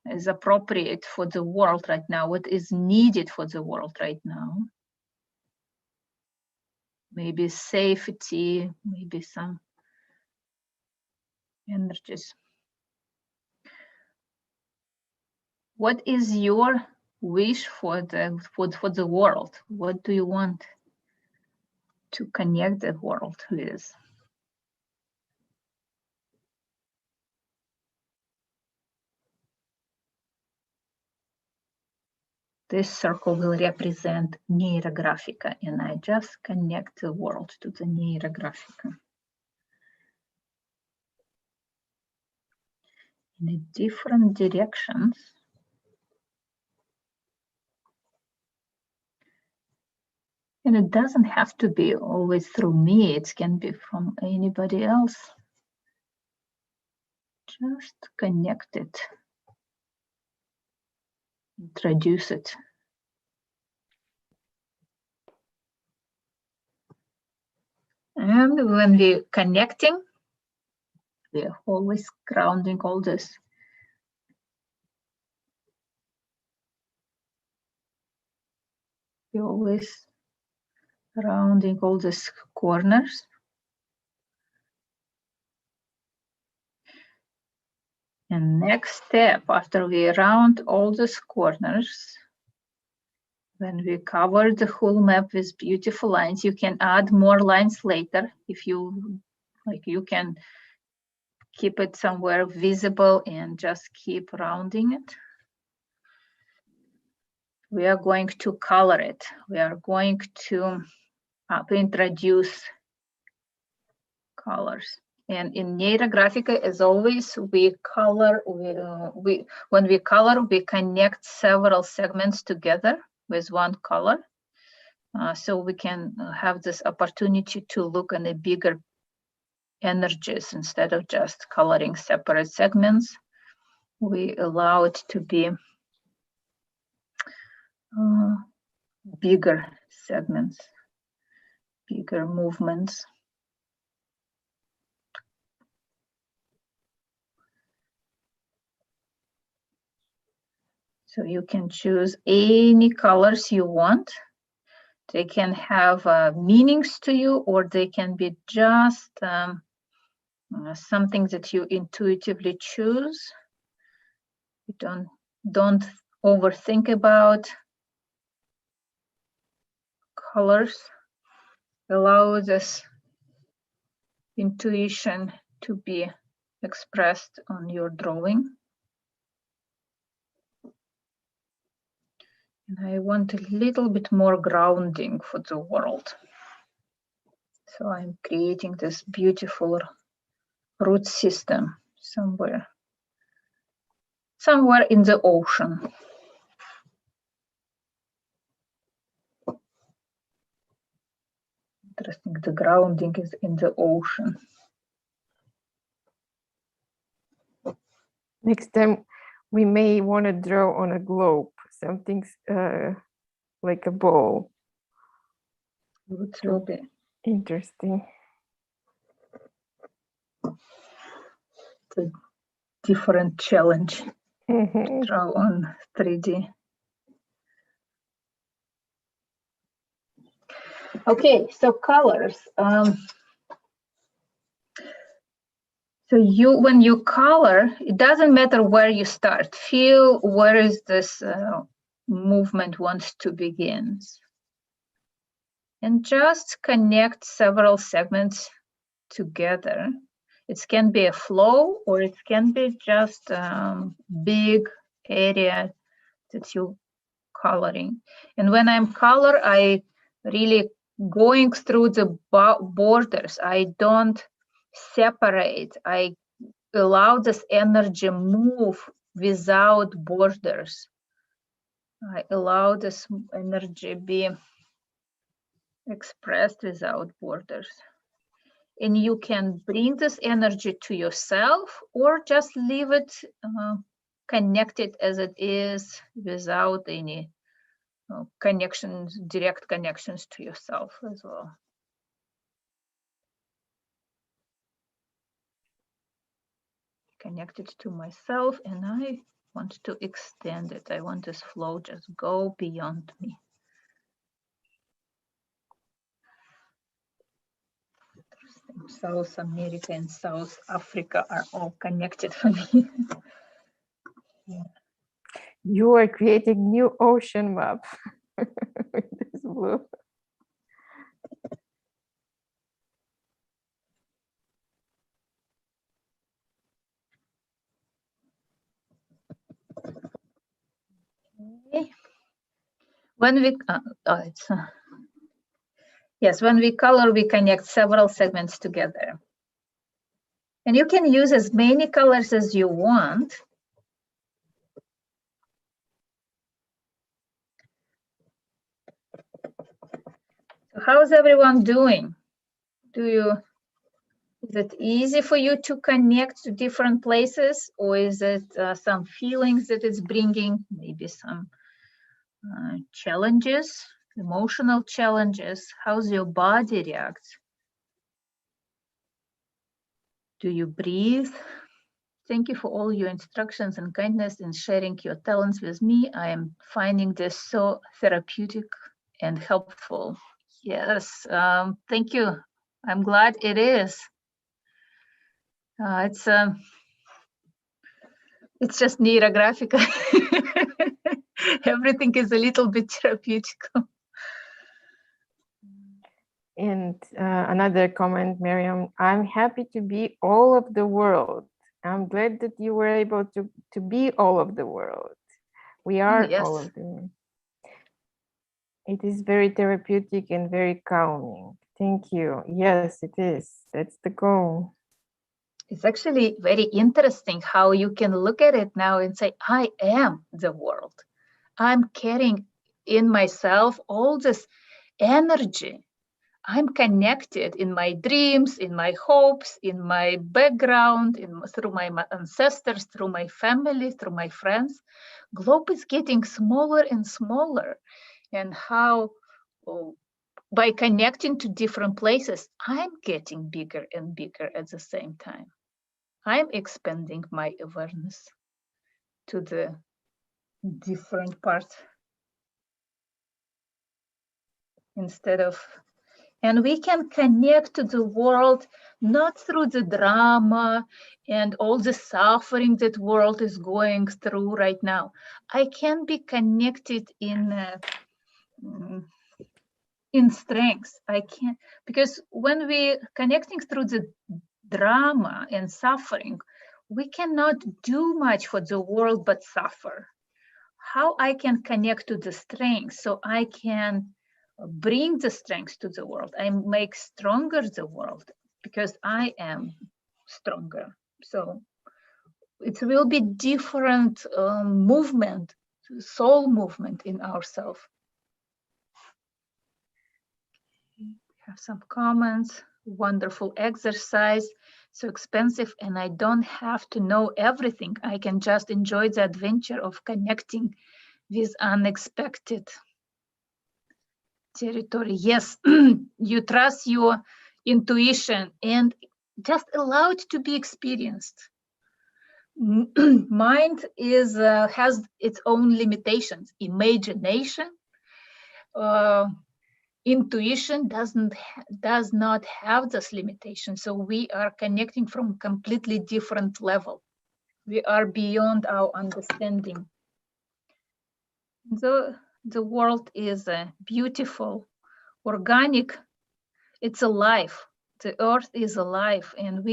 is appropriate for the world right now, what is needed for the world right now. Maybe safety, maybe some energies. What is your wish for the world? What do you want to connect the world with? This circle will represent Neurographica, and I just connect the world to the Neurographica. In the different directions. And it doesn't have to be always through me, it can be from anybody else. Just connect it. Introduce it. And when we're connecting, we're always grounding all this. We're always rounding all these corners. And next step, after we round all these corners, when we cover the whole map with beautiful lines, you can add more lines later if you like. You can keep it somewhere visible and just keep rounding it. We are going to color it. We are going to introduce colors. And in Neurographica, as always, we color. When we color, we connect several segments together with one color, so we can have this opportunity to look at the bigger energies instead of just coloring separate segments. We allow it to be bigger segments, bigger movements. So you can choose any colors you want. They can have meanings to you, or they can be just something that you intuitively choose. You don't overthink about colors. Allow this intuition to be expressed on your drawing. And I want a little bit more grounding for the world. So I'm creating this beautiful root system somewhere in the ocean. Interesting, the grounding is in the ocean. Next time we may want to draw on a globe, something like a ball. It will be interesting. It's a different challenge to draw on 3D. Okay, so colors. So when you color, it doesn't matter where you start. Feel where is this movement wants to begin. And just connect several segments together. It can be a flow, or it can be just big area that you're coloring. And when I'm color, I really going through the borders. I don't separate. I allow this energy move without borders. I allow this energy be expressed without borders. And you can bring this energy to yourself or just leave it connected as it is without any connections, direct connections to yourself as well. Connected to myself, and I want to extend it. I want this flow just go beyond me. South America and South Africa are all connected for me. Yeah. You are creating new ocean map with this blue. Okay. When we yes, when we color, we connect several segments together. And you can use as many colors as you want. So how's everyone doing? Is it easy for you to connect to different places, or is it some feelings that it's bringing, maybe some challenges, emotional challenges? How's your body react? Do you breathe? Thank you for all your instructions and kindness in sharing your talents with me. I am finding this so therapeutic and helpful. Yes, thank you. I'm glad it is. It's just Neurographica. Everything is a little bit therapeutic. And another comment, Miriam, I'm happy to be all of the world. I'm glad that you were able to be all of the world. We are all of them. It is very therapeutic and very calming. Thank you. Yes, it is. That's the goal. It's actually very interesting how you can look at it now and say, I am the world. I'm carrying in myself all this energy. I'm connected in my dreams, in my hopes, in my background, through my ancestors, through my family, through my friends. Globe is getting smaller and smaller. And how by connecting to different places, I'm getting bigger and bigger at the same time. I'm expanding my awareness to the different parts instead of, And we can connect to the world not through the drama and all the suffering that world is going through right now. I can be connected in strength. I can, because when we connecting through the drama and suffering, we cannot do much for the world but suffer. How I can connect to the strength so I can bring the strength to the world. I make stronger the world because I am stronger. So it will be different movement, soul movement in ourselves. Have some comments. Wonderful exercise. So expensive, and I don't have to know everything. I can just enjoy the adventure of connecting with unexpected territory. Yes, you trust your intuition and just allow it to be experienced. Mind is has its own limitations. Imagination, intuition does not have this limitation. So we are connecting from completely different level. We are beyond our understanding. The world is beautiful, organic. It's alive. The earth is alive, and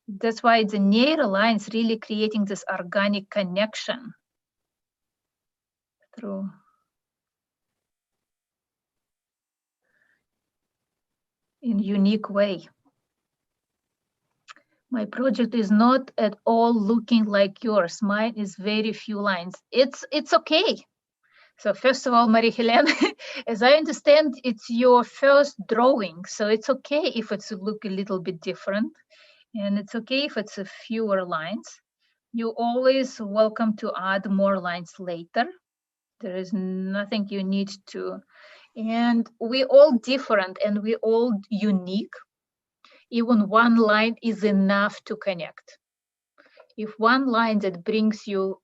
that's why the Neuro line is really creating this organic connection through in unique way. My project is not at all looking like yours. Mine is very few lines. It's okay. So first of all, Marie-Helene, as I understand, it's your first drawing. So it's okay if it's look a little bit different. And it's okay if it's a fewer lines. You always welcome to add more lines later. There is nothing you need to. And we all different and we all unique. Even one line is enough to connect. If one line that brings you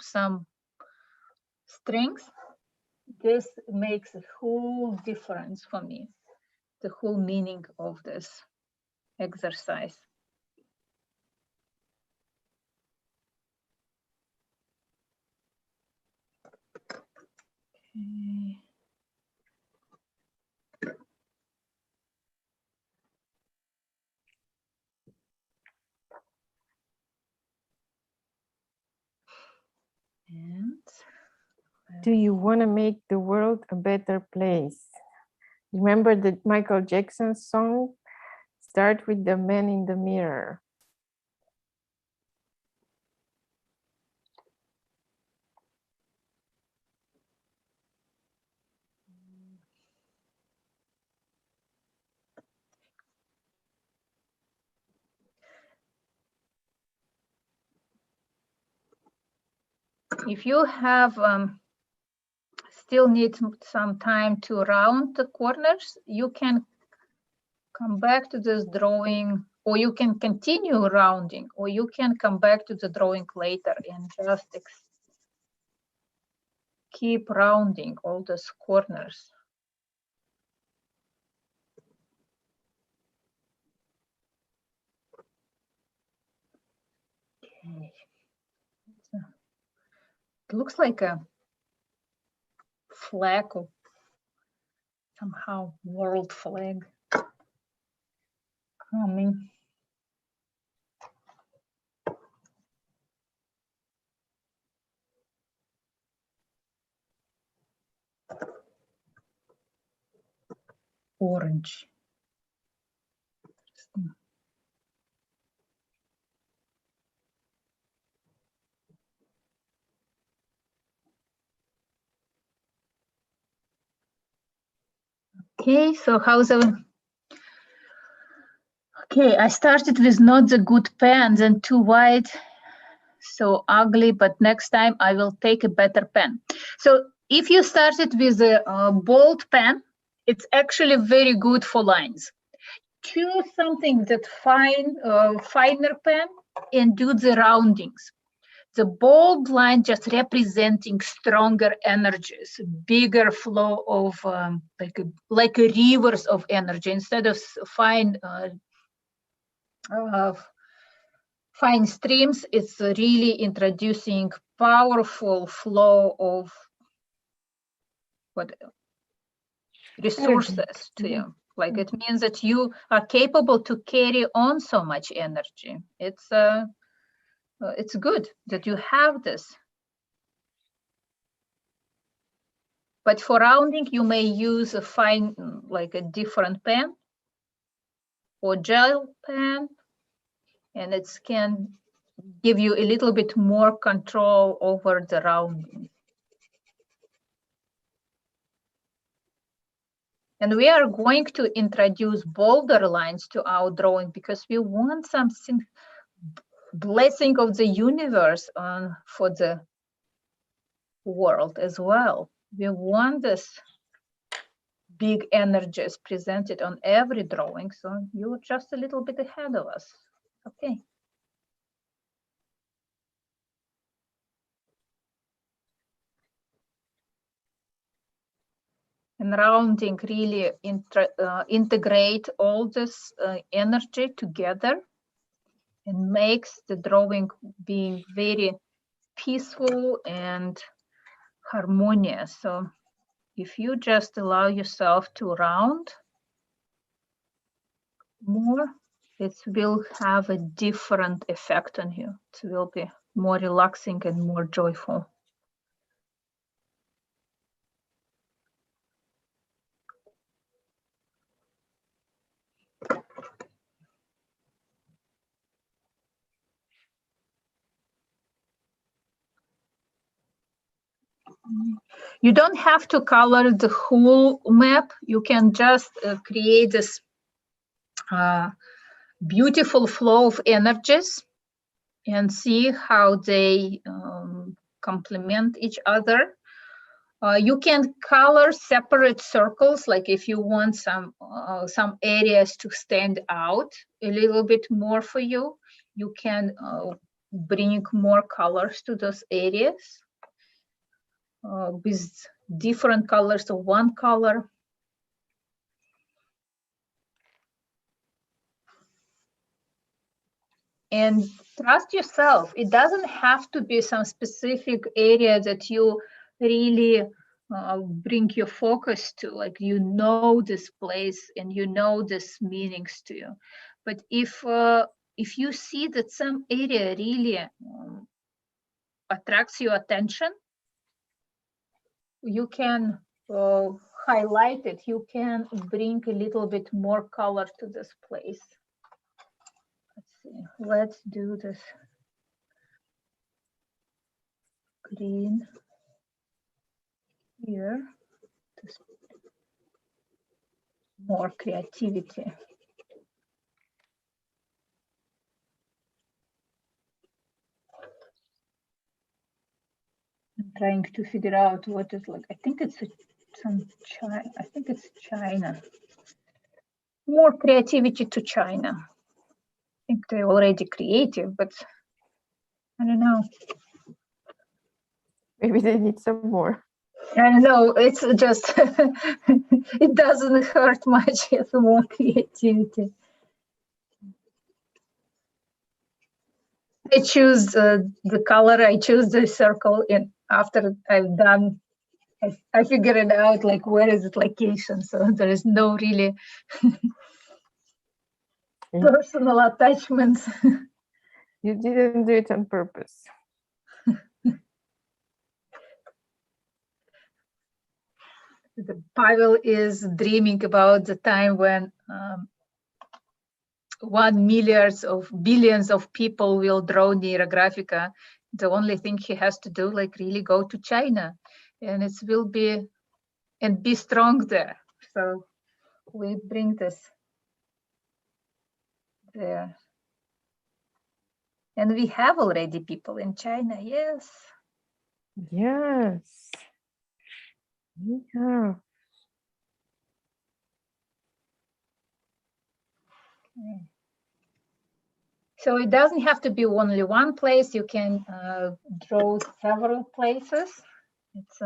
some strength, this makes a whole difference for me, the whole meaning of this exercise. Okay. And do you want to make the world a better place? Remember the Michael Jackson song? Start with the man in the mirror. if you have still need some time to round the corners, you can come back to this drawing, or you can continue rounding, or you can come back to the drawing later and just keep rounding all those corners. Okay. So it looks like a flag, or somehow world flag coming. Orange. Okay, so how's the... Okay, I started with not the good pen, then too wide, so ugly, but next time I will take a better pen. So if you started with a bold pen, it's actually very good for lines. Choose something that finer pen and do the roundings. the bold line just representing stronger energies, bigger flow of like a rivers of energy instead of fine streams. It's really introducing powerful flow of resources to you. Like it means that you are capable to carry on so much energy. It's good that you have this. But for rounding, you may use a fine, like a different pen or gel pen, and it can give you a little bit more control over the rounding. And we are going to introduce bolder lines to our drawing because we want something blessing of the universe for the world as well. We want this big energies presented on every drawing. So you're just a little bit ahead of us. Okay. And rounding really integrate all this energy together and makes the drawing being very peaceful and harmonious. So if you just allow yourself to round more, it will have a different effect on you. It will be more relaxing and more joyful. You don't have to color the whole map. You can just create this beautiful flow of energies and see how they complement each other. You can color separate circles, like if you want some areas to stand out a little bit more for you, you can bring more colors to those areas with different colors of one color. And trust yourself. It doesn't have to be some specific area that you really bring your focus to, like you know this place and you know this meanings to you. But if you see that some area really attracts your attention, you can highlight it. You can bring a little bit more color to this place. Let's see. Let's do this green here. This more creativity. I'm trying to figure out what is like. I think it's some China. I think it's China. More creativity to China. I think they're already creative, but I don't know. Maybe they need some more. I don't know. It's just it doesn't hurt much if more creativity. I choose the color. I choose the circle, and after I've done, I figure it out. Like where is it location? So there is no really personal attachments. You didn't do it on purpose. Pavel is dreaming about the time when 1 million of billions of people will draw Neurographica. The only thing he has to do, like really go to China, and it will be and be strong there. So we bring this there. And we have already people in China, yes. Yes. Yeah. So it doesn't have to be only one place. You can draw several places. Let's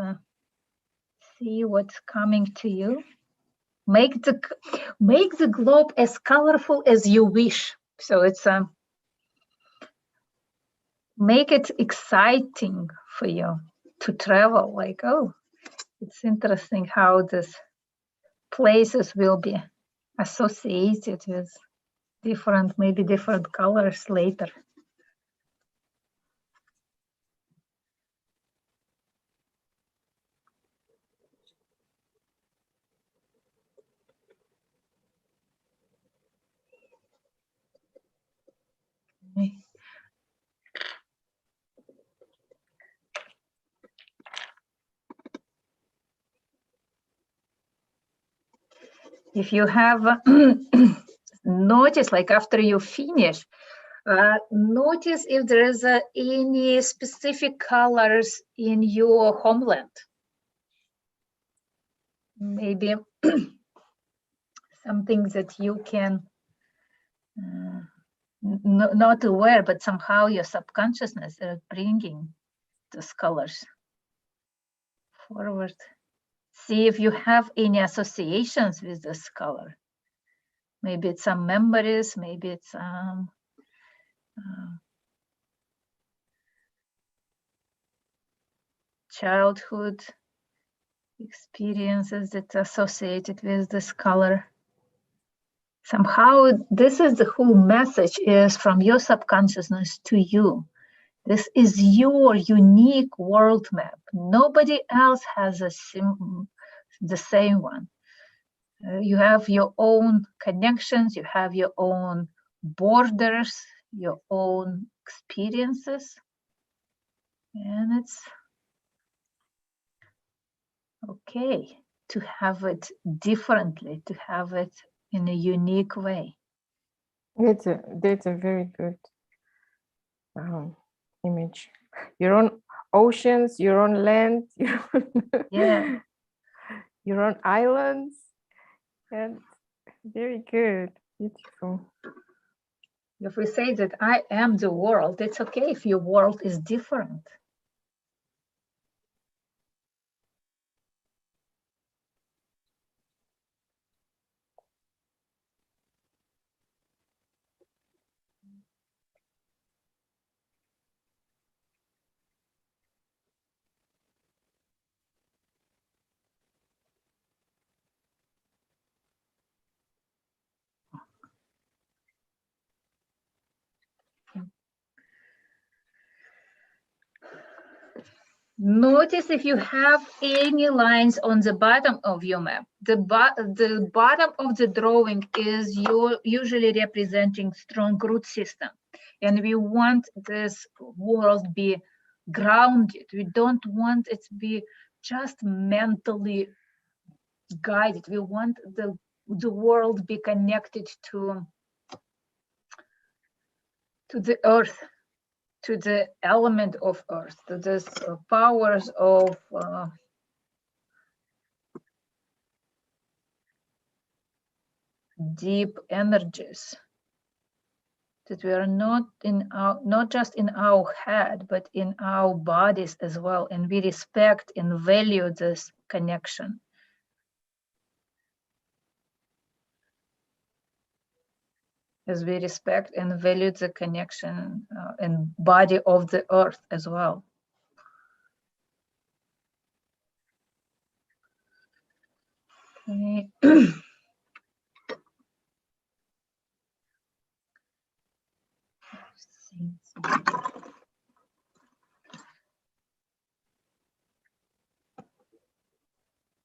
see what's coming to you. Make the globe as colorful as you wish. So it's make it exciting for you to travel. Like, oh, it's interesting how these places will be associated with different, maybe different colors later. If you have notice, like after you finish, notice if there is any specific colors in your homeland. Maybe something that you can not aware, but somehow your subconsciousness is bringing those colors forward. See if you have any associations with this color. Maybe it's some memories, maybe it's childhood experiences that are associated with this color. Somehow this is the whole message is from your subconsciousness to you. This is your unique world map. Nobody else has the same one. You have your own connections, you have your own borders, your own experiences. And it's okay to have it differently, to have it in a unique way. That's a very good image. Your own oceans, your own land, Yeah. Your own islands, and very good, beautiful. If we say that I am the world, it's okay if your world is different. Notice if you have any lines on the bottom of your map. The bottom of the drawing is usually representing strong root system. And we want this world be grounded. We don't want it to be just mentally guided. We want the world be connected to the earth, to the element of earth, to the powers of deep energies, that we are not just in our head, but in our bodies as well, and we respect and value this connection. As we respect and value the connection and body of the earth as well. Okay.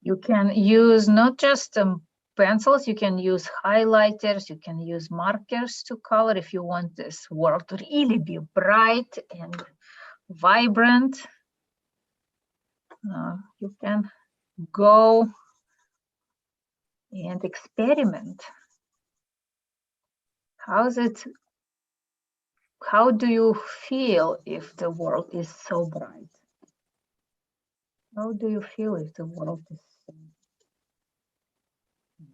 You can use not just pencils, you can use highlighters, you can use markers to color if you want this world to really be bright and vibrant. You can go and experiment. How do you feel if the world is so bright? How do you feel if the world is so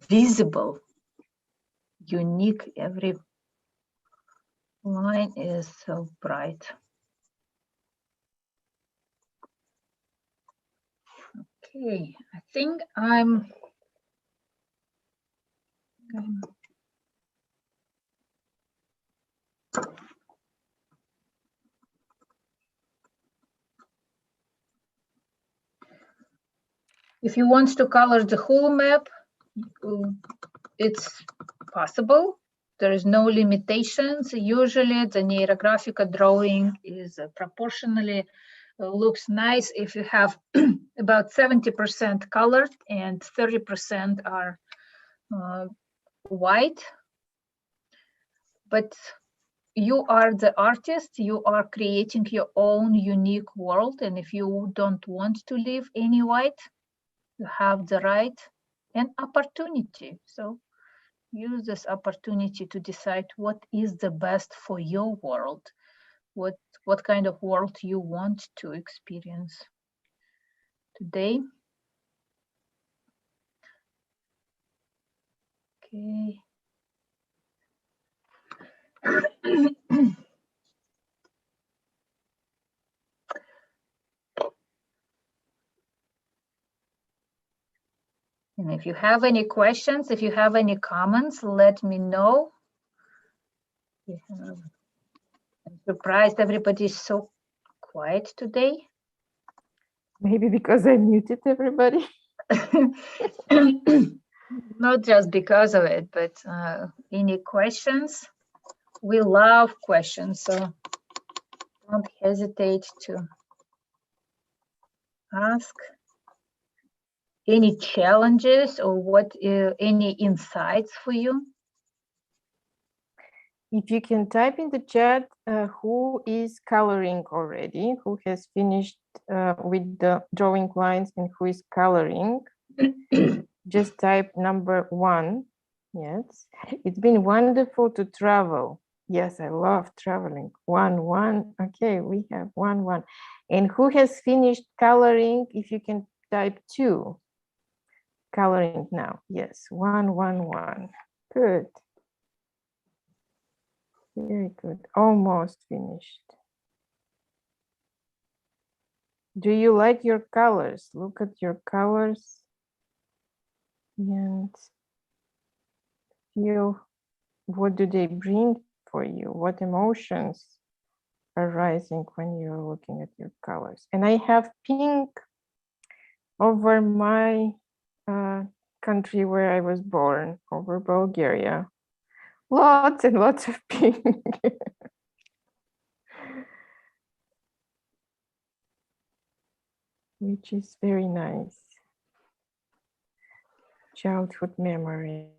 visible, unique, line is so bright. Okay, I think I'm if you want to color the whole map, it's possible. There is no limitations. Usually the Neurographica drawing is proportionally looks nice if you have about 70% colored and 30% are white. But you are the artist, you are creating your own unique world. And if you don't want to leave any white, you have the right and opportunity. So use this opportunity to decide what is the best for your world, what kind of world you want to experience today. Okay. And if you have any questions, if you have any comments, let me know. I'm surprised everybody is so quiet today. Maybe because I muted everybody. Not just because of it, but any questions? We love questions, so don't hesitate to ask. Any challenges or what any insights for you? If you can type in the chat who is coloring already, who has finished with the drawing lines and who is coloring, just type number 1. Yes, it's been wonderful to travel. Yes, I love traveling. 1. Okay, we have 1. And who has finished coloring? If you can type 2. Coloring now. Yes, 1. Good. Very good. Almost finished. Do you like your colors? Look at your colors and feel what do they bring for you? What emotions are rising when you're looking at your colors? And I have pink over my country where I was born, over Bulgaria. Lots and lots of pink. Which is very nice. Childhood memories.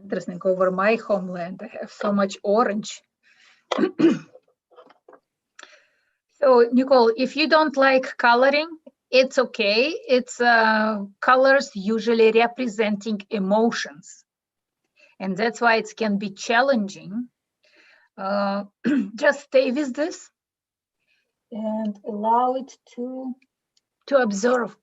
Interesting. Over my homeland, I have so much orange. So, Nicole, if you don't like coloring, it's okay. It's colors usually representing emotions. And that's why it can be challenging. Just stay with this and allow it to observe.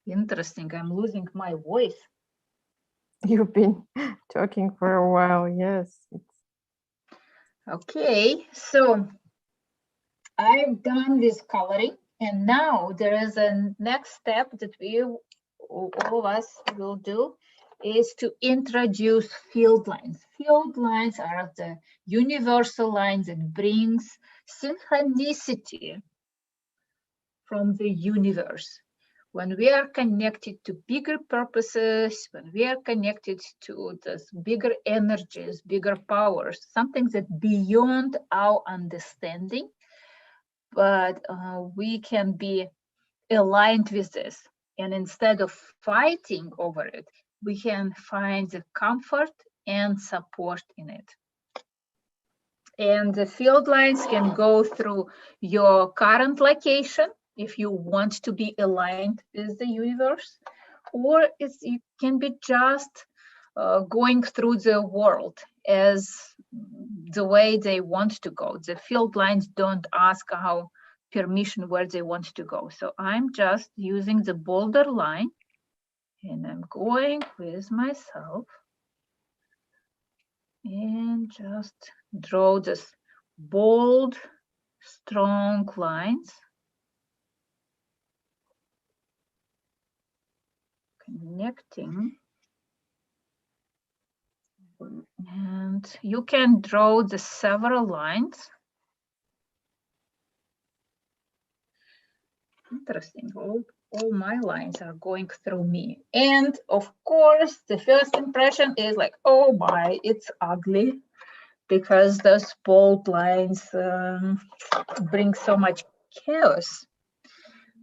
Interesting. I'm losing my voice. You've been talking for a while, yes. Okay, so I've done this coloring, and now there is a next step that all of us will do is to introduce field lines. Field lines are the universal lines that brings synchronicity from the universe. When we are connected to bigger purposes, when we are connected to this bigger energies, bigger powers, something that beyond our understanding, but we can be aligned with this. And instead of fighting over it, we can find the comfort and support in it. And the field lines can go through your current location, if you want to be aligned with the universe, or it can be just going through the world as the way they want to go. The field lines don't ask how permission where they want to go. So I'm just using the bolder line and I'm going with myself and just draw this bold, strong lines. Connecting. And you can draw the several lines. Interesting. All my lines are going through me. And of course, the first impression is like, oh my, it's ugly, because those bold lines bring so much chaos.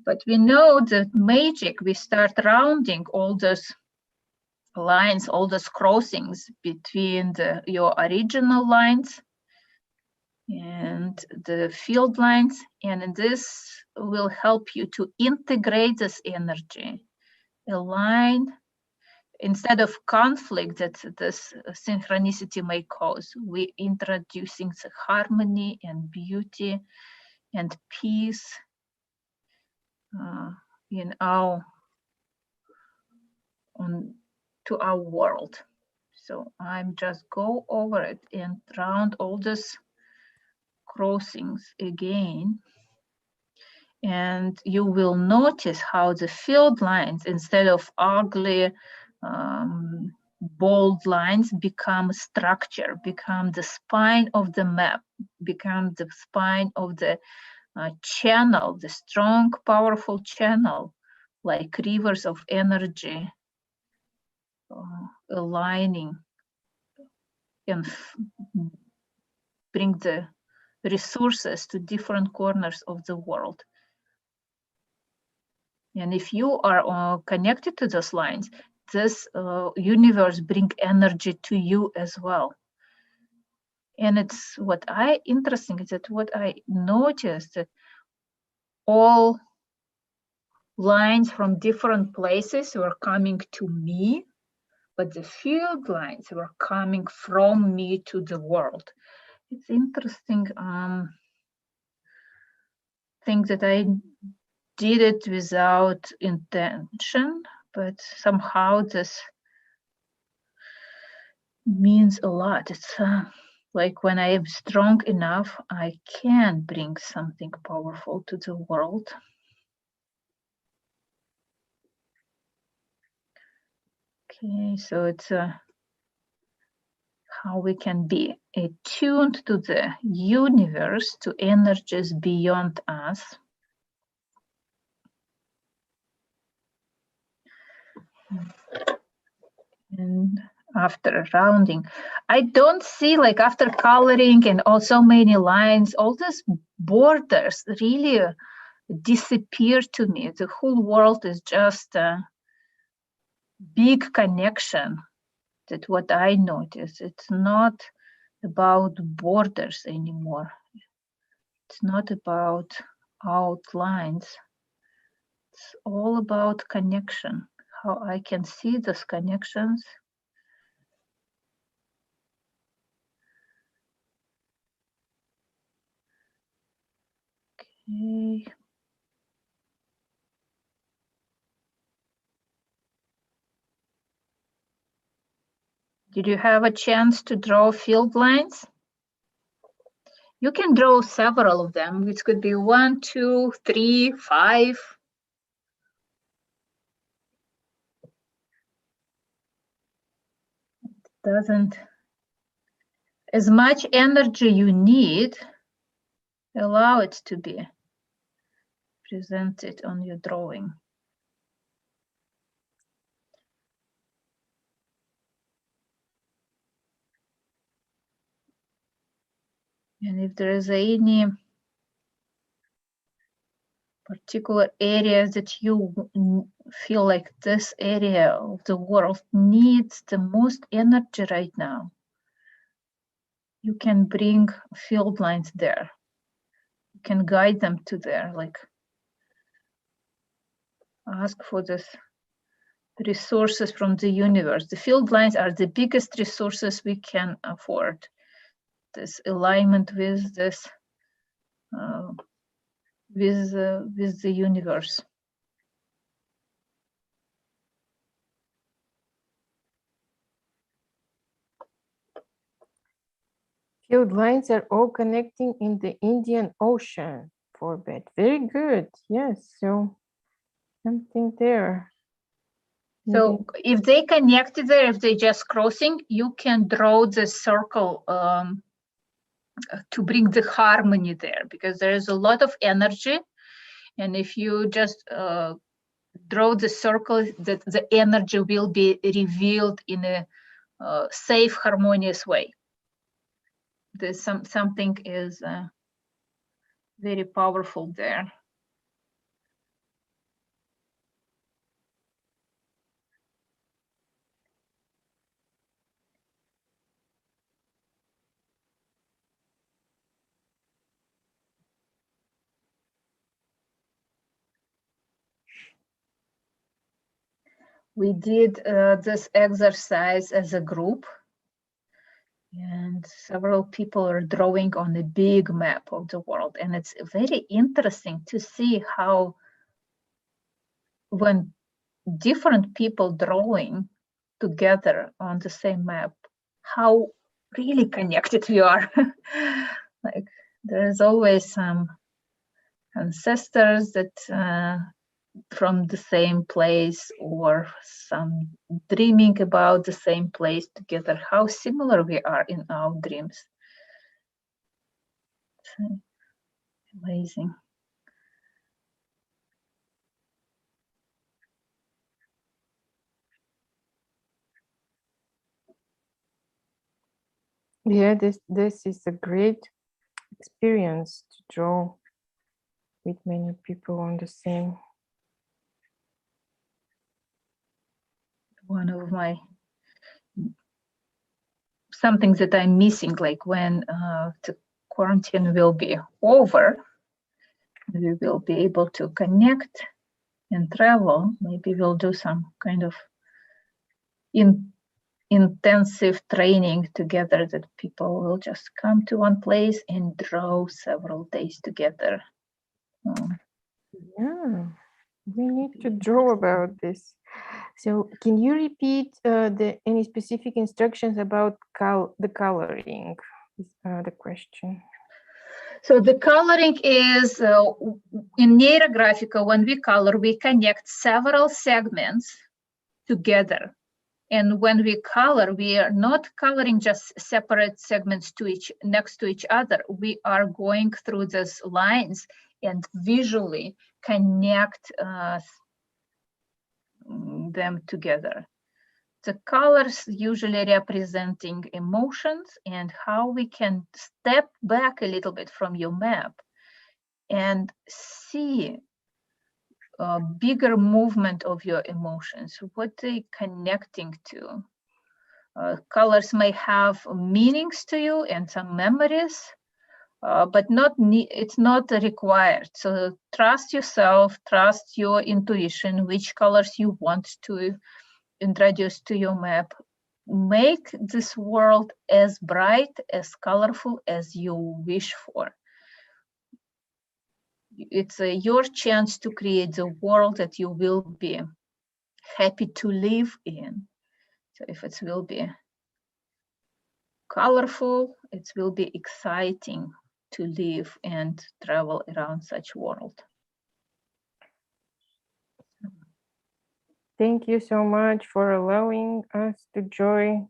But we know the magic, we start rounding all those lines, all those crossings between your original lines and the field lines, and this will help you to integrate this energy, align, instead of conflict that this synchronicity may cause. We're introducing the harmony and beauty and peace in to our world. So I'm just go over it and round all these crossings again. And you will notice how the field lines, instead of ugly, bold lines, become structure, become the spine of the map, become the spine of the channel, the strong, powerful channel, like rivers of energy, aligning and bring the resources to different corners of the world. And if you are connected to those lines, this universe bring energy to you as well. And it's interesting is that what I noticed, that all lines from different places were coming to me, but the field lines were coming from me to the world. It's interesting thing that I did it without intention, but somehow this means a lot. It's like when I am strong enough, I can bring something powerful to the world. Okay, so it's how we can be attuned to the universe, to energies beyond us. And after rounding, I don't see, like after coloring and also many lines, all these borders really disappear to me. The whole world is just a big connection. That's what I notice. It's not about borders anymore. It's not about outlines. It's all about connection, how I can see those connections. Okay. Did you have a chance to draw field lines? You can draw several of them. It could be 1, 2, 3, 5. It doesn't. As much energy you need, allow it to be presented on your drawing. And if there is any particular area that you feel like this area of the world needs the most energy right now, you can bring field lines there. You can guide them to there, like ask for this resources from the universe. The field lines are the biggest resources we can afford. This alignment with this, with the universe. Field lines are all connecting in the Indian Ocean for bed. Very good. Yes. So something there. So if they connected there, if they just crossing, you can draw the circle to bring the harmony there, because there is a lot of energy. And if you just draw the circle, that the energy will be revealed in a safe, harmonious way. There's something is very powerful there. We did this exercise as a group, and several people are drawing on a big map of the world. And it's very interesting to see how when different people drawing together on the same map, how really connected we are. Like there is always some ancestors that from the same place, or some dreaming about the same place together, how similar we are in our dreams. It's amazing. Yeah, this is a great experience to draw with many people on the same. One of my something that I'm missing, like when the quarantine will be over, we will be able to connect and travel. Maybe we'll do some kind of intensive training together, that people will just come to one place and draw several days together. Yeah, we need to draw about this. So can you repeat any specific instructions about the coloring? Is the question. So the coloring is in Neurographica, when we color, we connect several segments together. And when we color, we are not coloring just separate segments next to each other. We are going through these lines and visually connect them together. The colors usually representing emotions, and how we can step back a little bit from your map and see a bigger movement of your emotions, what they connecting to. Colors may have meanings to you and some memories, but it's not required. So trust yourself, trust your intuition, which colors you want to introduce to your map. Make this world as bright, as colorful as you wish for. It's your chance to create the world that you will be happy to live in. So if it will be colorful, it will be exciting to live and travel around such world. Thank you so much for allowing us to enjoy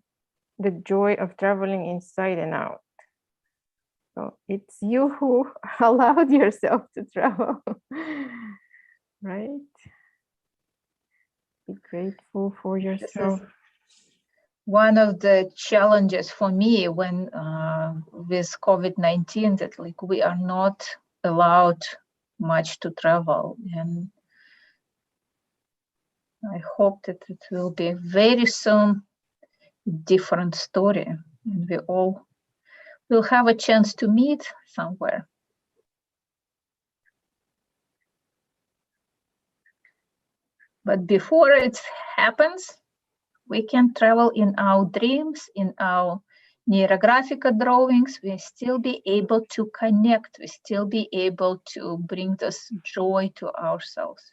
the joy of traveling inside and out. So it's you who allowed yourself to travel, right? Be grateful for yourself. One of the challenges for me when with COVID-19, that like we are not allowed much to travel, and I hope that it will be very soon a different story, and we all will have a chance to meet somewhere. But before it happens, we can travel in our dreams, in our Neurographica drawings. We still be able to connect. We still be able to bring this joy to ourselves.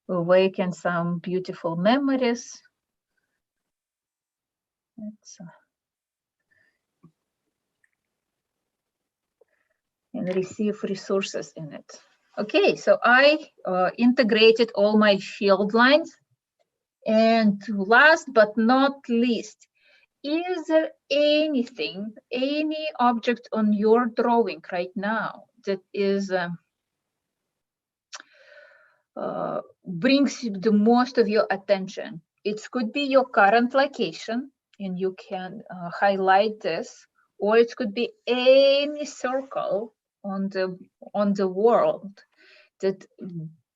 Awaken some beautiful memories. And receive resources in it. Okay, so I integrated all my field lines. And last but not least, is there anything, any object on your drawing right now that is brings the most of your attention? It could be your current location, and you can highlight this, or it could be any circle on the world that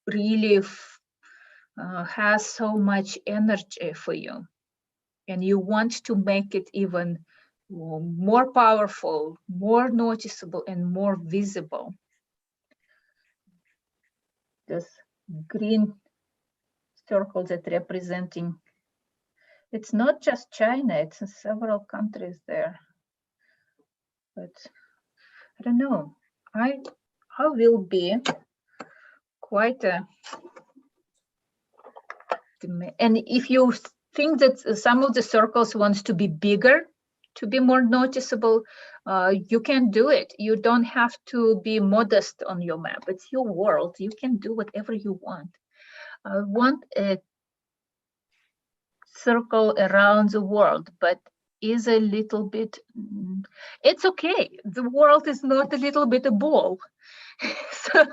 really has so much energy for you, and you want to make it even more powerful, more noticeable, and more visible. This green circle that representing, it's not just China, it's in several countries there. But I don't know, I will be quite a, and if you think that some of the circles wants to be bigger, to be more noticeable, you can do it. You don't have to be modest on your map. It's your world. You can do whatever you want. I want a circle around the world, but is a little bit, it's okay. The world is not a little bit a ball. So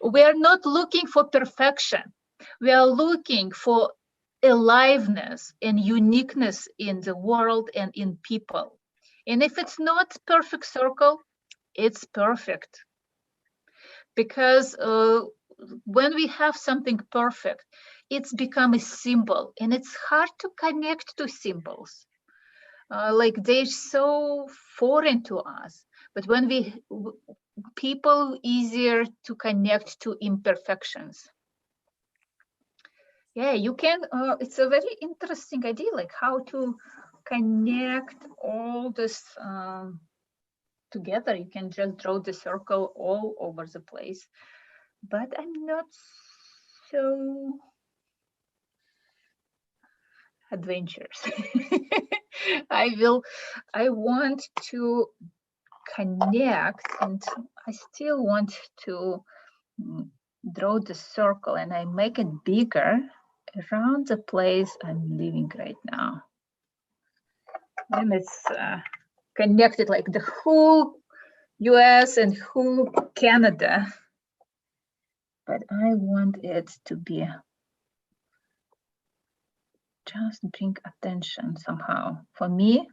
we're not looking for perfection. We are looking for aliveness and uniqueness in the world and in people. And if it's not perfect circle, it's perfect. Because when we have something perfect, it's become a symbol, and it's hard to connect to symbols. Like they're so foreign to us. But when people easier to connect to imperfections. Yeah, you can, it's a very interesting idea, like how to connect all this together. You can just draw the circle all over the place, but I'm not so adventurous. I want to connect, and I still want to draw the circle, and I make it bigger around the place I'm living right now. And it's connected like the whole US and whole Canada. But I want it to be just bring attention somehow. For me,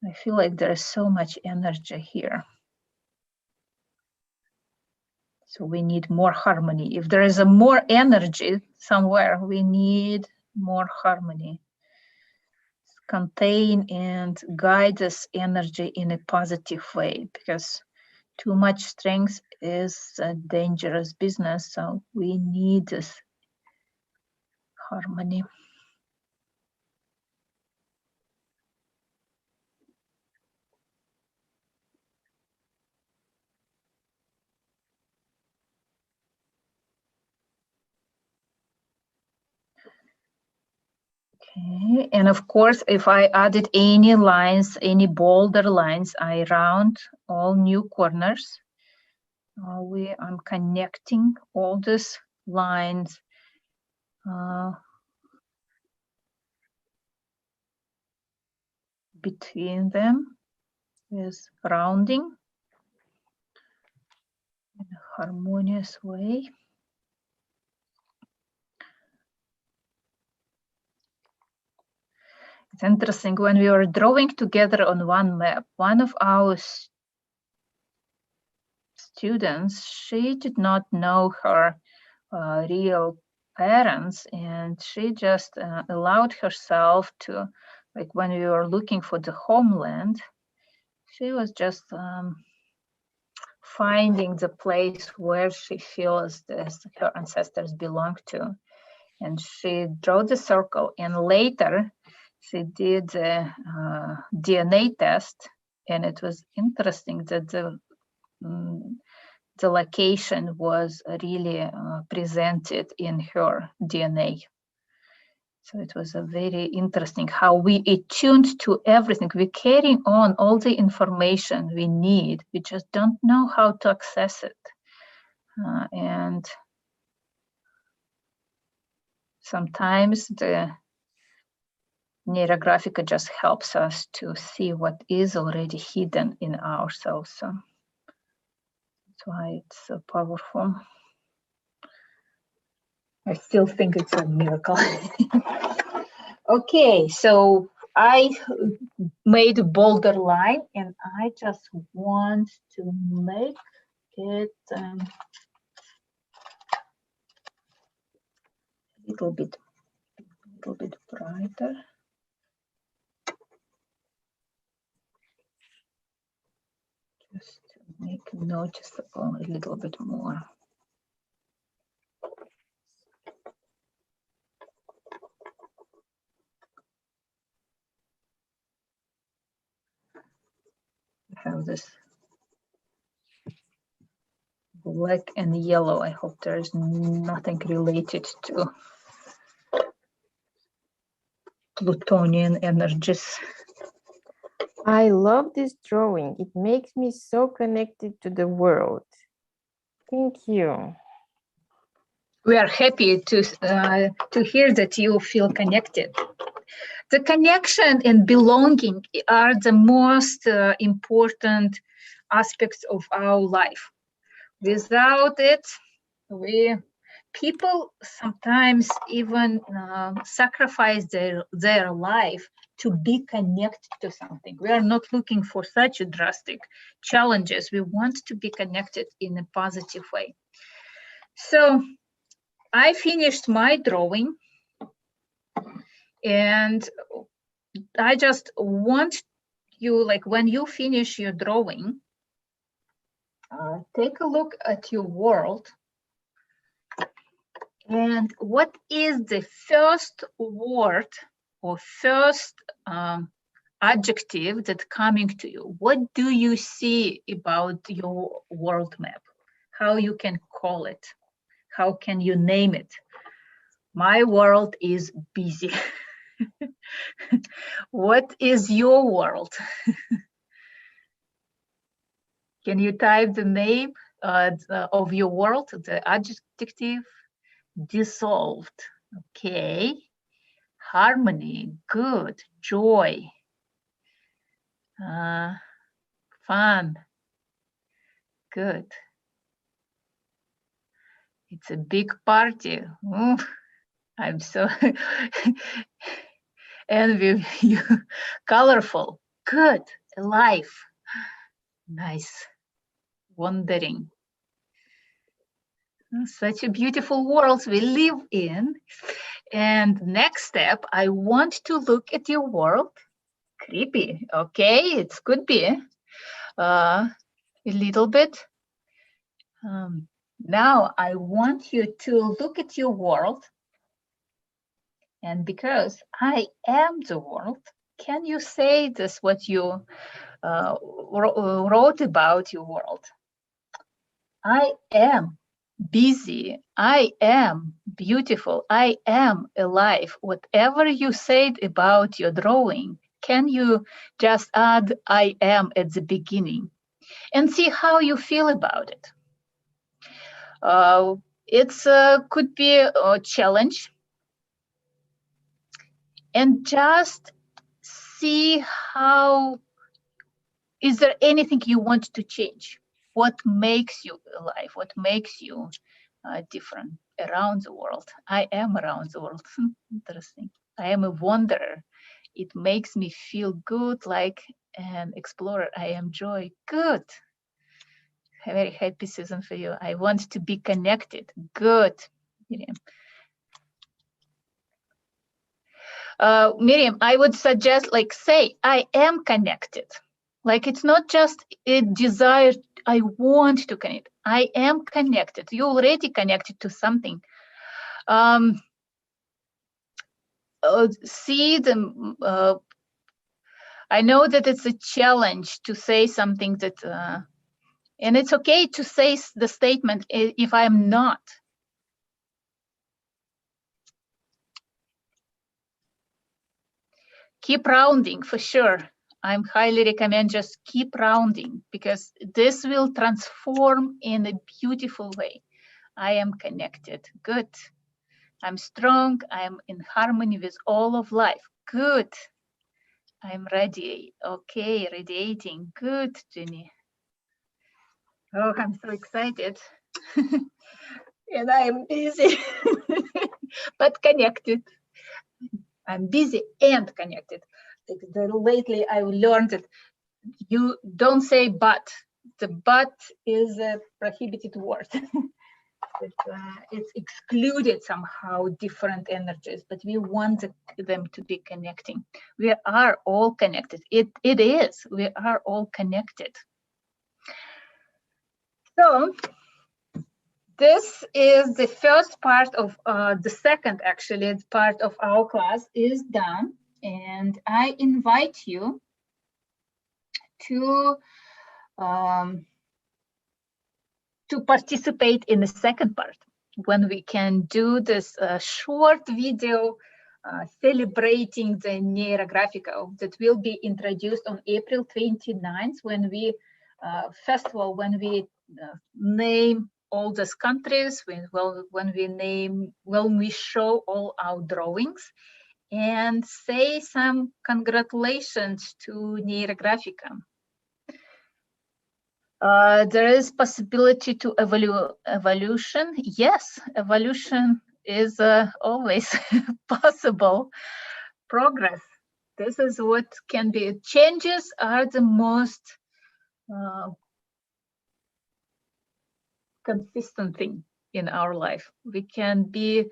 I feel like there is so much energy here. So we need more harmony. If there is a more energy somewhere, we need more harmony. Contain and guide this energy in a positive way, because too much strength is a dangerous business. So we need this harmony. Okay, and of course, if I added any lines, any bolder lines, I round all new corners. I'm connecting all these lines between them with rounding in a harmonious way. It's interesting, when we were drawing together on one map, one of our students, she did not know her real parents, and she just allowed herself to, like when we were looking for the homeland, she was just finding the place where she feels her ancestors belong to. And she drew the circle, and later she did a DNA test, and it was interesting that the location was really presented in her DNA. So it was a very interesting how we attuned to everything. We carry on all the information we need. We just don't know how to access it. And sometimes the Neurographica just helps us to see what is already hidden in ourselves. So that's why it's so powerful. I still think it's a miracle. Okay, so I made a bolder line, and I just want to make it a little bit brighter. Just to make it noticeable a little bit more. I have this black and yellow. I hope there is nothing related to Plutonian energies. I love this drawing. It makes me so connected to the world. Thank you. We are happy to hear that you feel connected. The connection and belonging are the most important aspects of our life. Without it, people sometimes even sacrifice their life to be connected to something. We are not looking for such drastic challenges. We want to be connected in a positive way. So I finished my drawing, and I just want you, like, when you finish your drawing, take a look at your world. And what is the first word or first adjective that's coming to you? What do you see about your world map? How you can call it? How can you name it? My world is busy. What is your world? Can you type the name of your world, the adjective? Dissolved. Okay. Harmony. Good. Joy. Fun. Good. It's a big party. I'm so envy you. Colorful. Good. Alive. Nice. Wandering. Such a beautiful world we live in. And next step, I want to look at your world. Creepy. Okay, it could be a little bit. Now I want you to look at your world. And because I am the world, can you say this, what you wrote about your world? I am busy. I am beautiful. I am alive. Whatever you said about your drawing, can you just add I am at the beginning and see how you feel about it? It's could be a challenge. And just see how, is there anything you want to change? What makes you alive? What makes you different around the world? I am around the world. Interesting. I am a wanderer. It makes me feel good, like an explorer. I am joy. Good. A very happy season for you. I want to be connected. Good. Miriam. Miriam, I would suggest, like, say, I am connected. Like, it's not just a desire I want to connect. I am connected. You already connected to something. See the. I know that it's a challenge to say something that, and it's okay to say the statement if I'm not. Keep rounding for sure. I'm highly recommend just keep rounding, because this will transform in a beautiful way. I am connected. Good. I'm strong. I'm in harmony with all of life. Good. I'm ready. Okay, radiating. Good, Jenny. Oh, I'm so excited. And I'm busy, but connected. I'm busy and connected. Lately, I learned that you don't say but. The but is a prohibited word. It's excluded somehow, different energies, but we want them to be connecting. We are all connected. It is. We are all connected. So this is the first part of the second, actually, part of our class is done. And I invite you to participate in the second part, when we can do this short video celebrating the Neurographica that will be introduced on April 29th, when we, first of all, when we name all these countries, when we show all our drawings and say some congratulations to Neurographica. There is possibility to evolution. Yes, evolution is always possible. Progress. This is what can be. Changes are the most consistent thing in our life. We can be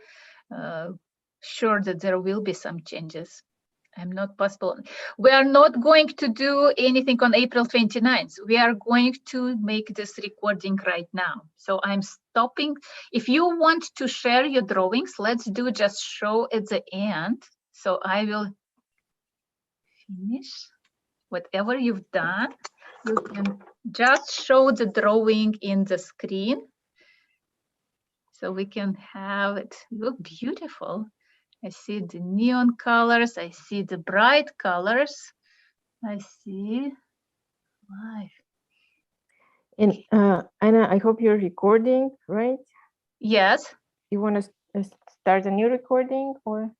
sure that there will be some changes. I'm not possible. We are not going to do anything on April 29th. We are going to make this recording right now. So I'm stopping. If you want to share your drawings, let's do just show at the end. So I will finish whatever you've done. You can just show the drawing in the screen. So we can have it look beautiful. I see the neon colors. I see the bright colors. I see live. And Anna, I hope you're recording, right? Yes. You want to start a new recording, or?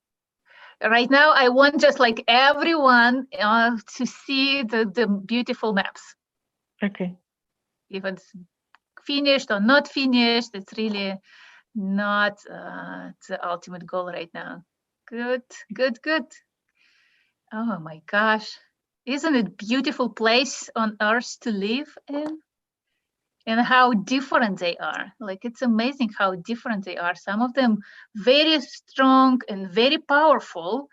Right now, I want just like everyone to see the beautiful maps. Okay. If it's finished or not finished, it's really not the ultimate goal right now. Good, good, good. Oh my gosh. Isn't it a beautiful place on earth to live in? And how different they are. Like, it's amazing how different they are. Some of them very strong and very powerful,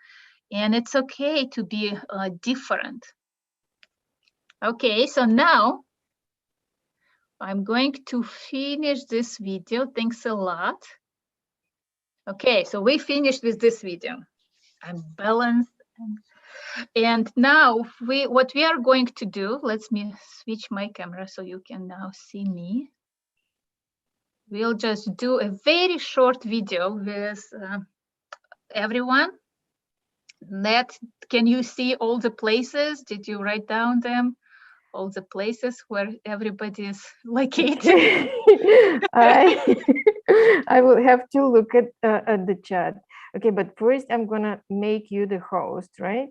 and it's okay to be different. Okay, so now I'm going to finish this video. Thanks a lot. Okay, so we finished with this video. I'm balanced. And now what we are going to do, let me switch my camera so you can now see me. We'll just do a very short video with everyone. Can you see all the places? Did you write down them? All the places where everybody is located? I will have to look at the chat. Okay, but first I'm gonna make you the host, right?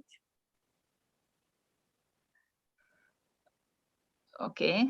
Okay.